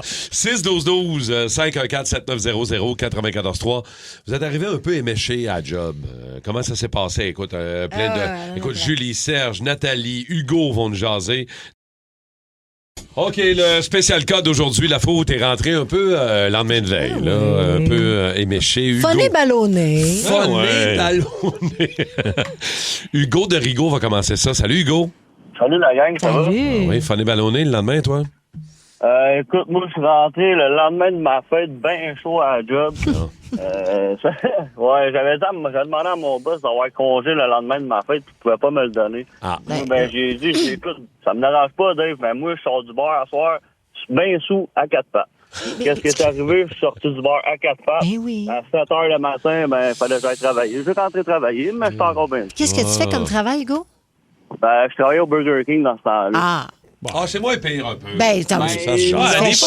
6-12-12, 514-7900-943. Vous êtes arrivé un peu éméché à la job. Comment ça s'est passé? Écoute, écoute, Julie, Serge, Nathalie, Hugo vont nous jaser. OK, le spécial cas d'aujourd'hui, la fois où t'es rentré un peu lendemain de veille, là, un peu éméché. Hugo... Funny ballonné. Ballonné. Hugo de Rigaud va commencer ça. Salut, Hugo. Salut, la gang, ça va? Oui, funny ballonné le lendemain, toi? Écoute, moi, je suis rentré le lendemain de ma fête, bien chaud à la job. J'avais demandé à mon boss d'avoir congé le lendemain de ma fête, puis il pouvait pas me le donner. J'ai dit, écoute, ça me dérange pas, Dave, mais moi, je sors du bar à soir, je suis bien sous à 4 pattes. Qu'est-ce qui est arrivé? Je suis sorti du bar à 4 pattes. À 7 h le matin, il fallait que j'aille travailler. Je suis rentré travailler, mais je suis encore bien. Qu'est-ce que tu fais comme travail, Hugo? Je travaillais au Burger King dans ce temps-là. C'est moins pire un peu. Des fois,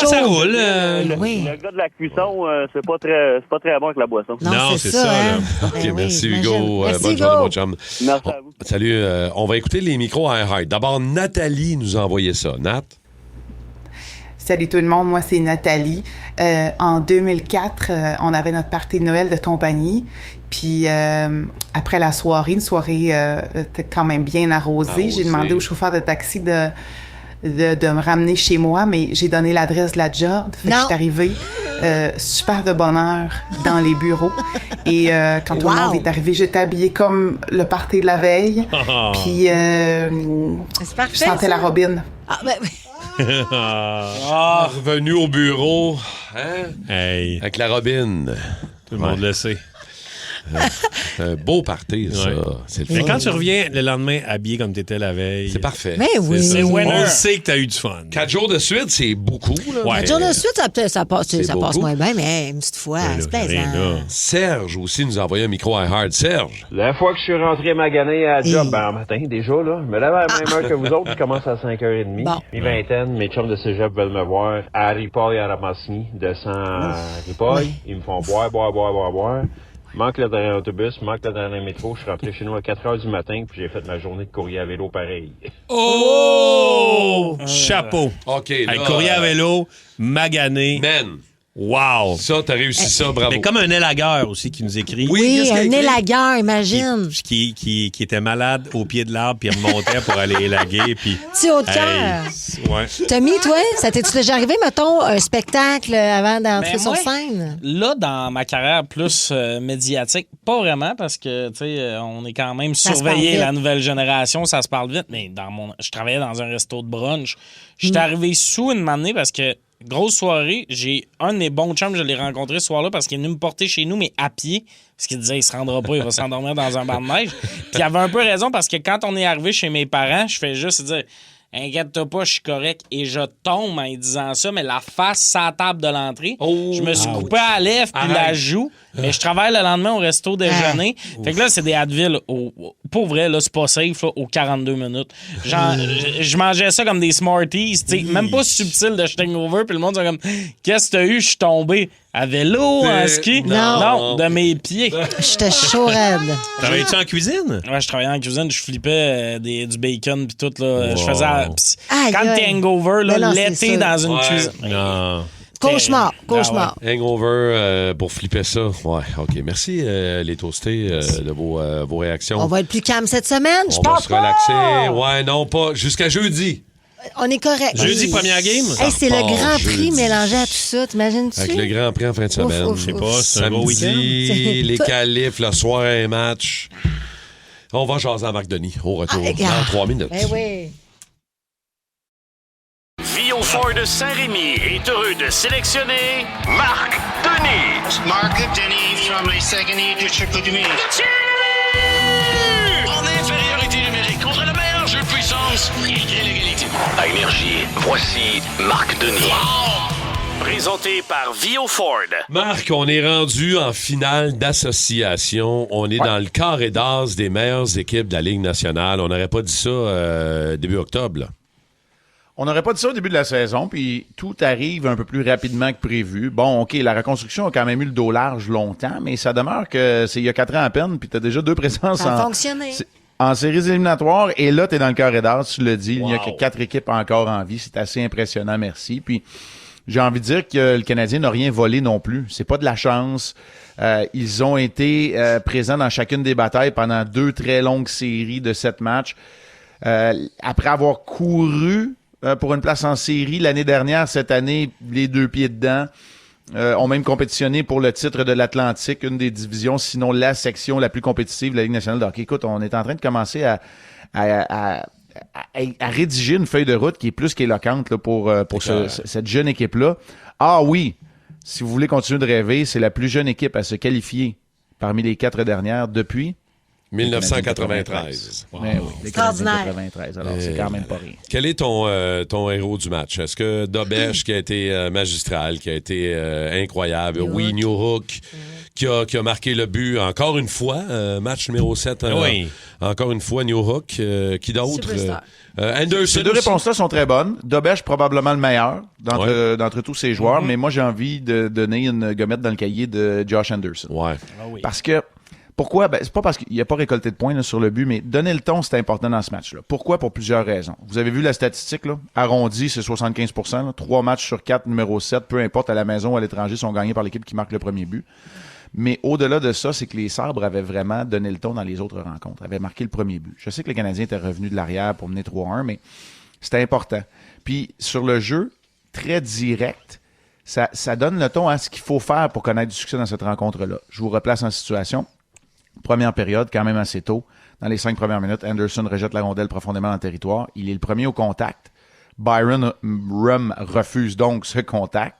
ça roule. Le gars de la cuisson, c'est pas très bon avec la boisson. Non, c'est ça. OK, merci Hugo. Bonne journée, mon chum. Merci à vous. Salut. On va écouter les micros à iHeart. D'abord, Nathalie nous a envoyé ça. Nat? Salut tout le monde, moi c'est Nathalie. En 2004, on avait notre party de Noël de compagnie. Puis après la soirée, une soirée quand même bien arrosée, j'ai demandé au chauffeur de taxi de me ramener chez moi, mais j'ai donné l'adresse de la job. Fait que je suis arrivée super de bonne heure dans les bureaux. Et quand tout le monde est arrivé, j'étais habillée comme le party de la veille. Puis je sentais la robine. Revenu au bureau, avec la robine. Tout le monde le sait. C'est un beau party, ça. C'est le Mais fun. quand tu reviens le lendemain habillé comme t'étais la veille... C'est parfait. Mais oui. C'est on sait que t'as eu du fun. 4 jours de suite, c'est beaucoup. Là. 4 jours de suite, ça passe moins bien, mais une petite fois, Ouais, c'est plaisant. Serge aussi nous a envoyé un micro à iHeart. Serge. La fois que je suis rentré magané à la job, un matin, déjà, là, je me lève à la même heure que vous autres, je commence à 5h30. Mes vingtaines, mes chums de cégep veulent me voir. À Ripoll et à Ramassini, descends à Ripoll. Ils me font boire. Manque le dernier autobus, manque le dernier métro. Je suis rentré chez nous à 4 h du matin, puis j'ai fait ma journée de courrier à vélo pareil. Oh! Chapeau. OK. Hey, courrier à vélo, magané. Man. Wow! Ça, t'as réussi ça, bravo. Mais comme un élagueur aussi qui nous écrit. Oui, un élagueur, imagine. Qui était malade au pied de l'arbre, puis il remontait pour aller élaguer. Puis, Petit haut de cœur. Ouais. Tommy, toi, ça t'es-tu déjà arrivé, mettons, un spectacle avant d'entrer sur moi, scène? Là, dans ma carrière plus médiatique, pas vraiment, parce que, tu sais, on est quand même Ça se surveillé, parle la vite. nouvelle génération, ça se parle vite, mais je travaillais dans un resto de brunch. J'étais arrivé sous une matinée parce que, grosse soirée, j'ai un de mes bons chums, je l'ai rencontré ce soir-là parce qu'il est venu me porter chez nous, mais à pied. Parce qu'il disait, il se rendra pas, il va s'endormir dans un banc de neige. Puis il avait un peu raison parce que quand on est arrivé chez mes parents, je fais juste dire, inquiète-toi pas, je suis correct. Et je tombe en disant ça, mais la face sur la table de l'entrée. Je me suis coupé à la lèvre puis la joue. Mais je travaille le lendemain au resto déjeuner. Fait que là, c'est des Advil. Pour vrai, là, c'est pas safe, là, aux 42 minutes. Je mangeais ça comme des Smarties, tu sais, même pas subtil de hangover. Puis le monde, c'est comme, qu'est-ce que t'as eu? Je suis tombé. À vélo, en ski? Non, de mes pieds. J'étais chaud raide. Travaillais-tu en cuisine? Ouais, je travaillais en cuisine. Je flippais du bacon puis tout. Là. Wow. Je faisais... quand t'es hangover, là, l'été dans une cuisine... Non. Cauchemar. Hangover pour flipper ça. Ouais, OK. Merci, les toastés, de vos réactions. On va être plus calme cette semaine, je On va pense se relaxer. Ouais, non, pas. Jusqu'à jeudi. On est correct. Jeudi, première game? Hey, c'est le repart Grand jeudi. Prix mélangé à tout ça, t'imagines-tu? Avec le Grand Prix en fin de semaine. Je sais pas, c'est un beau Samedi, week-end. les qualifs, le soir, un match. On va jaser à Marc Denis au retour dans 3 minutes. Ben oui. Vio Ford de Saint-Rémy est heureux de sélectionner Marc Denis. Marc Denis from les Saguenay de Chicoutimi. En infériorité numérique contre le meilleur jeu de puissance, malgré l'égalité. Énergie, voici Marc Denis. Présenté par Vio Ford. Marc, on est rendu en finale d'association. On est dans le carré d'as des meilleures équipes de la Ligue nationale. On n'aurait pas dit ça début octobre, là. On n'aurait pas dit ça au début de la saison, puis tout arrive un peu plus rapidement que prévu. Bon, OK, la reconstruction a quand même eu le dos large longtemps, mais ça demeure que c'est il y a 4 ans à peine, puis tu as déjà 2 présences Ça a fonctionné. en séries éliminatoires, et là, tu es dans le carré d'as, tu l'as dit, il n'y a que 4 équipes encore en vie. C'est assez impressionnant, merci. Puis j'ai envie de dire que le Canadien n'a rien volé non plus. C'est pas de la chance. Ils ont été présents dans chacune des batailles pendant 2 très longues séries de 7 matchs. Après avoir couru pour une place en série l'année dernière, cette année, les 2 pieds dedans, ont même compétitionné pour le titre de l'Atlantique, une des divisions, sinon la section la plus compétitive de la Ligue nationale de hockey. Écoute, on est en train de commencer à rédiger une feuille de route qui est plus qu'éloquente là, pour cette jeune équipe-là. Ah oui, si vous voulez continuer de rêver, c'est la plus jeune équipe à se qualifier parmi les 4 dernières depuis 1993. Wow. Oui, les Canadiens 93, alors c'est quand même pas rien. Quel est ton héros du match? Est-ce que Dobesch, qui a été magistral, qui a été incroyable, New Hook, qui a marqué le but encore une fois, match numéro 7, encore une fois, New Hook, qui d'autre? Anderson. Ces 2 réponses-là sont très bonnes. Dobesch, probablement le meilleur d'entre tous ces joueurs, mais moi, j'ai envie de donner une gommette dans le cahier de Josh Anderson. Ouais. Parce que pourquoi? Ben, c'est pas parce qu'il n'a pas récolté de points là, sur le but, mais donner le ton, c'est important dans ce match-là. Pourquoi? Pour plusieurs raisons. Vous avez vu la statistique, là? Arrondi, c'est 75%. Là. 3 matchs sur 4, numéro 7, peu importe, à la maison ou à l'étranger, sont gagnés par l'équipe qui marque le premier but. Mais au-delà de ça, c'est que les Sabres avaient vraiment donné le ton dans les autres rencontres, avaient marqué le premier but. Je sais que les Canadiens étaient revenus de l'arrière pour mener 3-1, mais c'était important. Puis, sur le jeu, très direct, ça donne le ton à ce qu'il faut faire pour connaître du succès dans cette rencontre-là. Je vous replace en situation. Première période, quand même assez tôt. Dans les 5 premières minutes, Anderson rejette la rondelle profondément dans le territoire. Il est le premier au contact. Byron Rum refuse donc ce contact.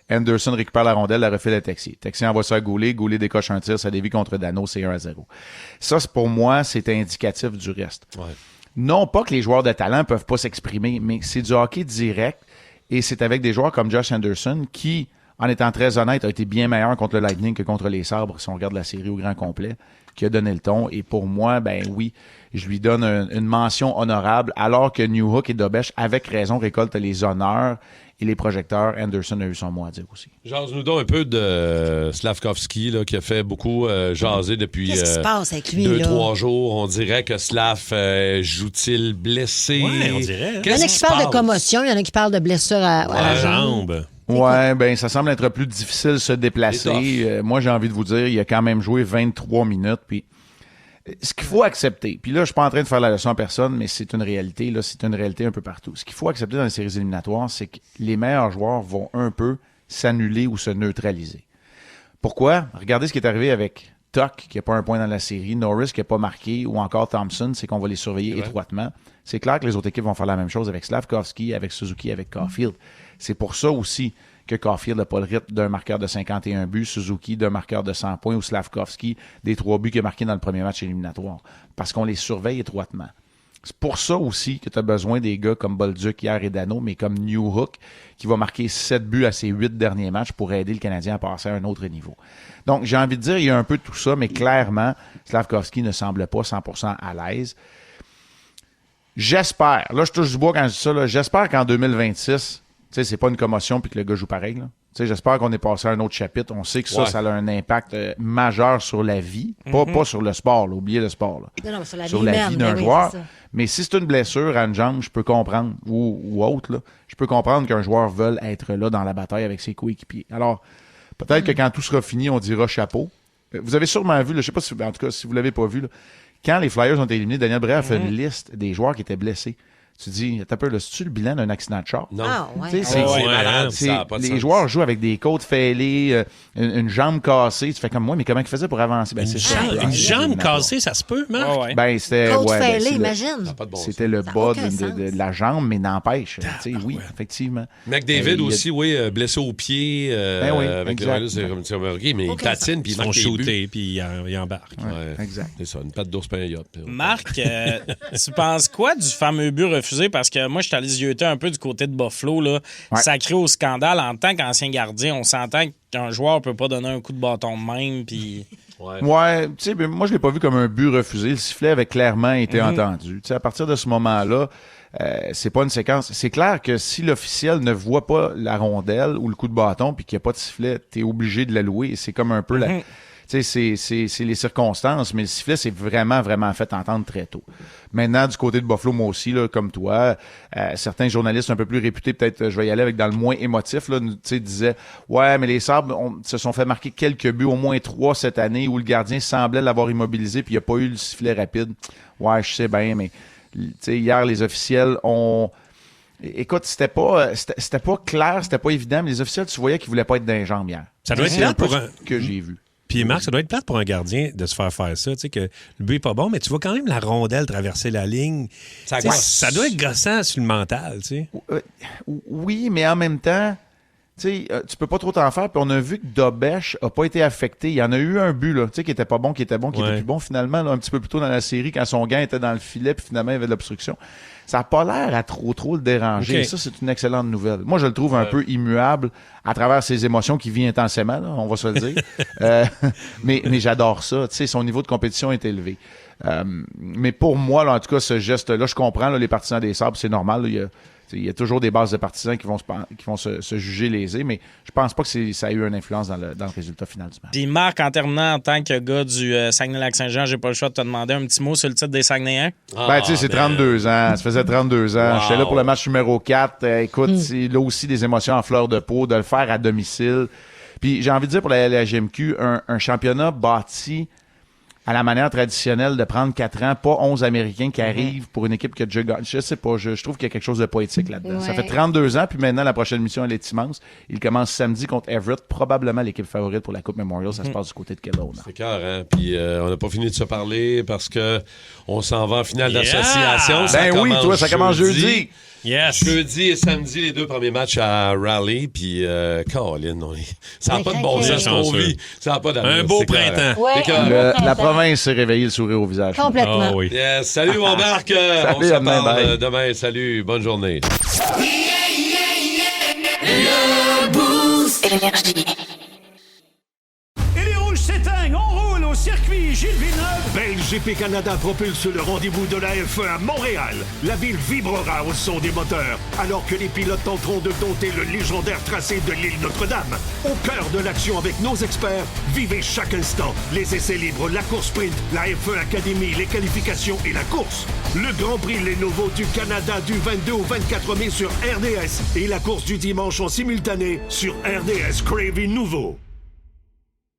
Anderson récupère la rondelle, la refile à Texier. Texier envoie ça à Goulet. Goulet décoche un tir, ça dévie contre Dano, c'est 1-0. Ça, pour moi, c'est indicatif du reste. Ouais. Non pas que les joueurs de talent peuvent pas s'exprimer, mais c'est du hockey direct et c'est avec des joueurs comme Josh Anderson qui, en étant très honnête, a été bien meilleur contre le Lightning que contre les Sabres, si on regarde la série au grand complet, qui a donné le ton. Et pour moi, ben oui, je lui donne une mention honorable, alors que New Hook et Dobesch, avec raison, récoltent les honneurs et les projecteurs. Anderson a eu son mot à dire aussi. Jase-nous donc un peu de Slavkovski, là, qui a fait beaucoup jaser depuis Qu'est-ce qui se passe avec lui, 2-3 jours. On dirait que Slav joue-t-il blessé? Oui, on dirait. Il y en a qui parlent de commotion, il y en a qui parlent de blessure à la jambe. Ouais, ben ça semble être plus difficile de se déplacer. Moi, j'ai envie de vous dire, il a quand même joué 23 minutes. Puis, ce qu'il faut accepter, puis là, je suis pas en train de faire la leçon à personne, mais c'est une réalité. Là, c'est une réalité un peu partout. Ce qu'il faut accepter dans les séries éliminatoires, c'est que les meilleurs joueurs vont un peu s'annuler ou se neutraliser. Pourquoi? Regardez ce qui est arrivé avec Tuck, qui n'a pas un point dans la série, Norris, qui n'a pas marqué, ou encore Thompson, c'est qu'on va les surveiller étroitement. C'est clair que les autres équipes vont faire la même chose avec Slavkovski, avec Suzuki, avec Caulfield. C'est pour ça aussi que Caulfield n'a pas le rythme d'un marqueur de 51 buts, Suzuki d'un marqueur de 100 points ou Slavkovski des 3 buts qu'il a marqués dans le premier match éliminatoire. Parce qu'on les surveille étroitement. C'est pour ça aussi que tu as besoin des gars comme Bolduc hier et Dano, mais comme New Hook, qui va marquer 7 buts à ses 8 derniers matchs pour aider le Canadien à passer à un autre niveau. Donc, j'ai envie de dire, il y a un peu de tout ça, mais clairement, Slavkovski ne semble pas 100% à l'aise. J'espère, là je touche du bois quand je dis ça, là, j'espère qu'en 2026, tu sais, c'est pas une commotion puis que le gars joue pareil. Là. Tu sais, j'espère qu'on est passé à un autre chapitre. On sait que ça a un impact majeur sur la vie, pas sur le sport, là, oubliez le sport. Là. Non, sur la sur vie la humaine, vie d'un oui, joueur. c'est ça. Mais si c'est une blessure à une jambe, je peux comprendre, ou autre, là, je peux comprendre qu'un joueur veuille être là dans la bataille avec ses coéquipiers. Alors, peut-être que quand tout sera fini, on dira chapeau. Vous avez sûrement vu, là, je sais pas si, en tout cas, si vous l'avez pas vu, là, quand les Flyers ont été éliminés, Daniel Bray a fait une liste des joueurs qui étaient blessés. Tu te dis, t'as peur, là, c'est-tu le bilan d'un accident de char? Non. Ah, ouais. Tu sais, c'est malade. Ça a pas de les sens. Joueurs jouent avec des côtes fêlées, une jambe cassée. Tu fais comme moi, mais comment ils faisaient pour avancer? Ben, une jambe cassée, ça se peut, Marc? Ben, c'était. Côte ouais, fêlée, ben, imagine. C'était le bas de la jambe, mais n'empêche. Tu sais, oui, effectivement. McDavid aussi, blessé au pied. Avec le virus, c'est remarqué, mais il tatine, puis il sont shootés, puis il embarque. Exact. C'est ça, une patte d'ours, pas un yacht. Marc, tu penses quoi du fameux but refusé refusé parce que moi, je suis allé zioter un peu du côté de Buffalo, là. Ça crée au scandale. En tant qu'ancien gardien, on s'entend qu'un joueur peut pas donner un coup de bâton de même, puis... Ouais, tu sais, moi, je l'ai pas vu comme un but refusé. Le sifflet avait clairement été entendu. Tu sais, à partir de ce moment-là, c'est pas une séquence. C'est clair que si l'officiel ne voit pas la rondelle ou le coup de bâton puis qu'il n'y a pas de sifflet, t'es obligé de l'allouer. Et c'est comme un peu la... Tu sais, c'est les circonstances, mais le sifflet, c'est vraiment, vraiment fait entendre très tôt. Maintenant, du côté de Buffalo, moi aussi, là, comme toi, certains journalistes un peu plus réputés, peut-être, je vais y aller avec dans le moins émotif, là, tu sais, disaient, ouais, mais les Sabres se sont fait marquer quelques buts, au moins 3 cette année, où le gardien semblait l'avoir immobilisé, puis il n'y a pas eu le sifflet rapide. Ouais, je sais bien, mais, tu sais, hier, les officiels ont... Écoute, c'était pas clair, c'était pas évident, mais les officiels, tu voyais qu'ils voulaient pas être dans les jambes hier. Ça doit être plate pour un... que j'ai vu. Puis Marc, ça doit être plate pour un gardien de se faire ça, tu sais, que le but est pas bon, mais tu vois quand même la rondelle traverser la ligne. Ça doit être gossant sur le mental, tu sais. Oui, mais en même temps, tu sais, tu peux pas trop t'en faire. Puis on a vu que Dobèche a pas été affecté. Il y en a eu un but, là, tu sais, qui était pas bon, qui était plus bon finalement, là, un petit peu plus tôt dans la série, quand son gant était dans le filet, puis finalement, il y avait de l'obstruction. Ça n'a pas l'air à trop le déranger. Okay. Et ça, c'est une excellente nouvelle. Moi, je le trouve un peu immuable à travers ses émotions qui vit intensément, là, on va se le dire. Mais j'adore ça. Tu sais, son niveau de compétition est élevé. Mais pour moi, là, en tout cas, ce geste-là, je comprends, là, les partisans des Sabres, c'est normal. Là, il y a toujours des bases de partisans qui vont se juger lésés, mais je pense pas que ça a eu une influence dans le résultat final du match. Puis Marc, en terminant, en tant que gars du Saguenay-Lac-Saint-Jean, j'ai pas le choix de te demander un petit mot sur le titre des Saguenayens. Ben, tu sais, c'est 32 ans. Ça faisait 32 ans. Wow. J'étais là pour le match numéro 4. Écoute, c'est là aussi des émotions en fleur de peau, de le faire à domicile. Puis j'ai envie de dire pour la GMQ, un championnat bâti à la manière traditionnelle de prendre 4 ans, pas 11 Américains qui arrivent pour une équipe qui a déjà gagné. Je sais pas, je trouve qu'il y a quelque chose de poétique là-dedans. Ça fait 32 ans, puis maintenant, la prochaine mission, elle est immense. Il commence samedi contre Everett, probablement l'équipe favorite pour la Coupe Memorial. Ça se passe du côté de Kelowna. C'est clair, hein? Puis on n'a pas fini de se parler parce que on s'en va en finale d'association. Ben oui, toi, ça commence jeudi. Yes. Jeudi et samedi, les 2 premiers matchs à Raleigh. Puis, Caroline, ça n'a pas de bon sens ce qu'on vit. Ça n'a pas d'allure. Un beau printemps. La province s'est réveillée le sourire au visage. Complètement. Oh, oui. Yes. Salut, mon Marc. On se parle demain. Salut. Bonne journée. Le Boost Énergie. Et les rouges s'éteignent, on roule au circuit Gilles Villeneuve. Belle GP Canada propulse le rendez-vous de la F1 à Montréal. La ville vibrera au son des moteurs, alors que les pilotes tenteront de dompter le légendaire tracé de l'île Notre-Dame. Au cœur de l'action avec nos experts, vivez chaque instant. Les essais libres, la course sprint, la F1 Academy, les qualifications et la course. Le Grand Prix Lenovo du Canada du 22 au 24 mai sur RDS et la course du dimanche en simultané sur RDS Crave Nouveau.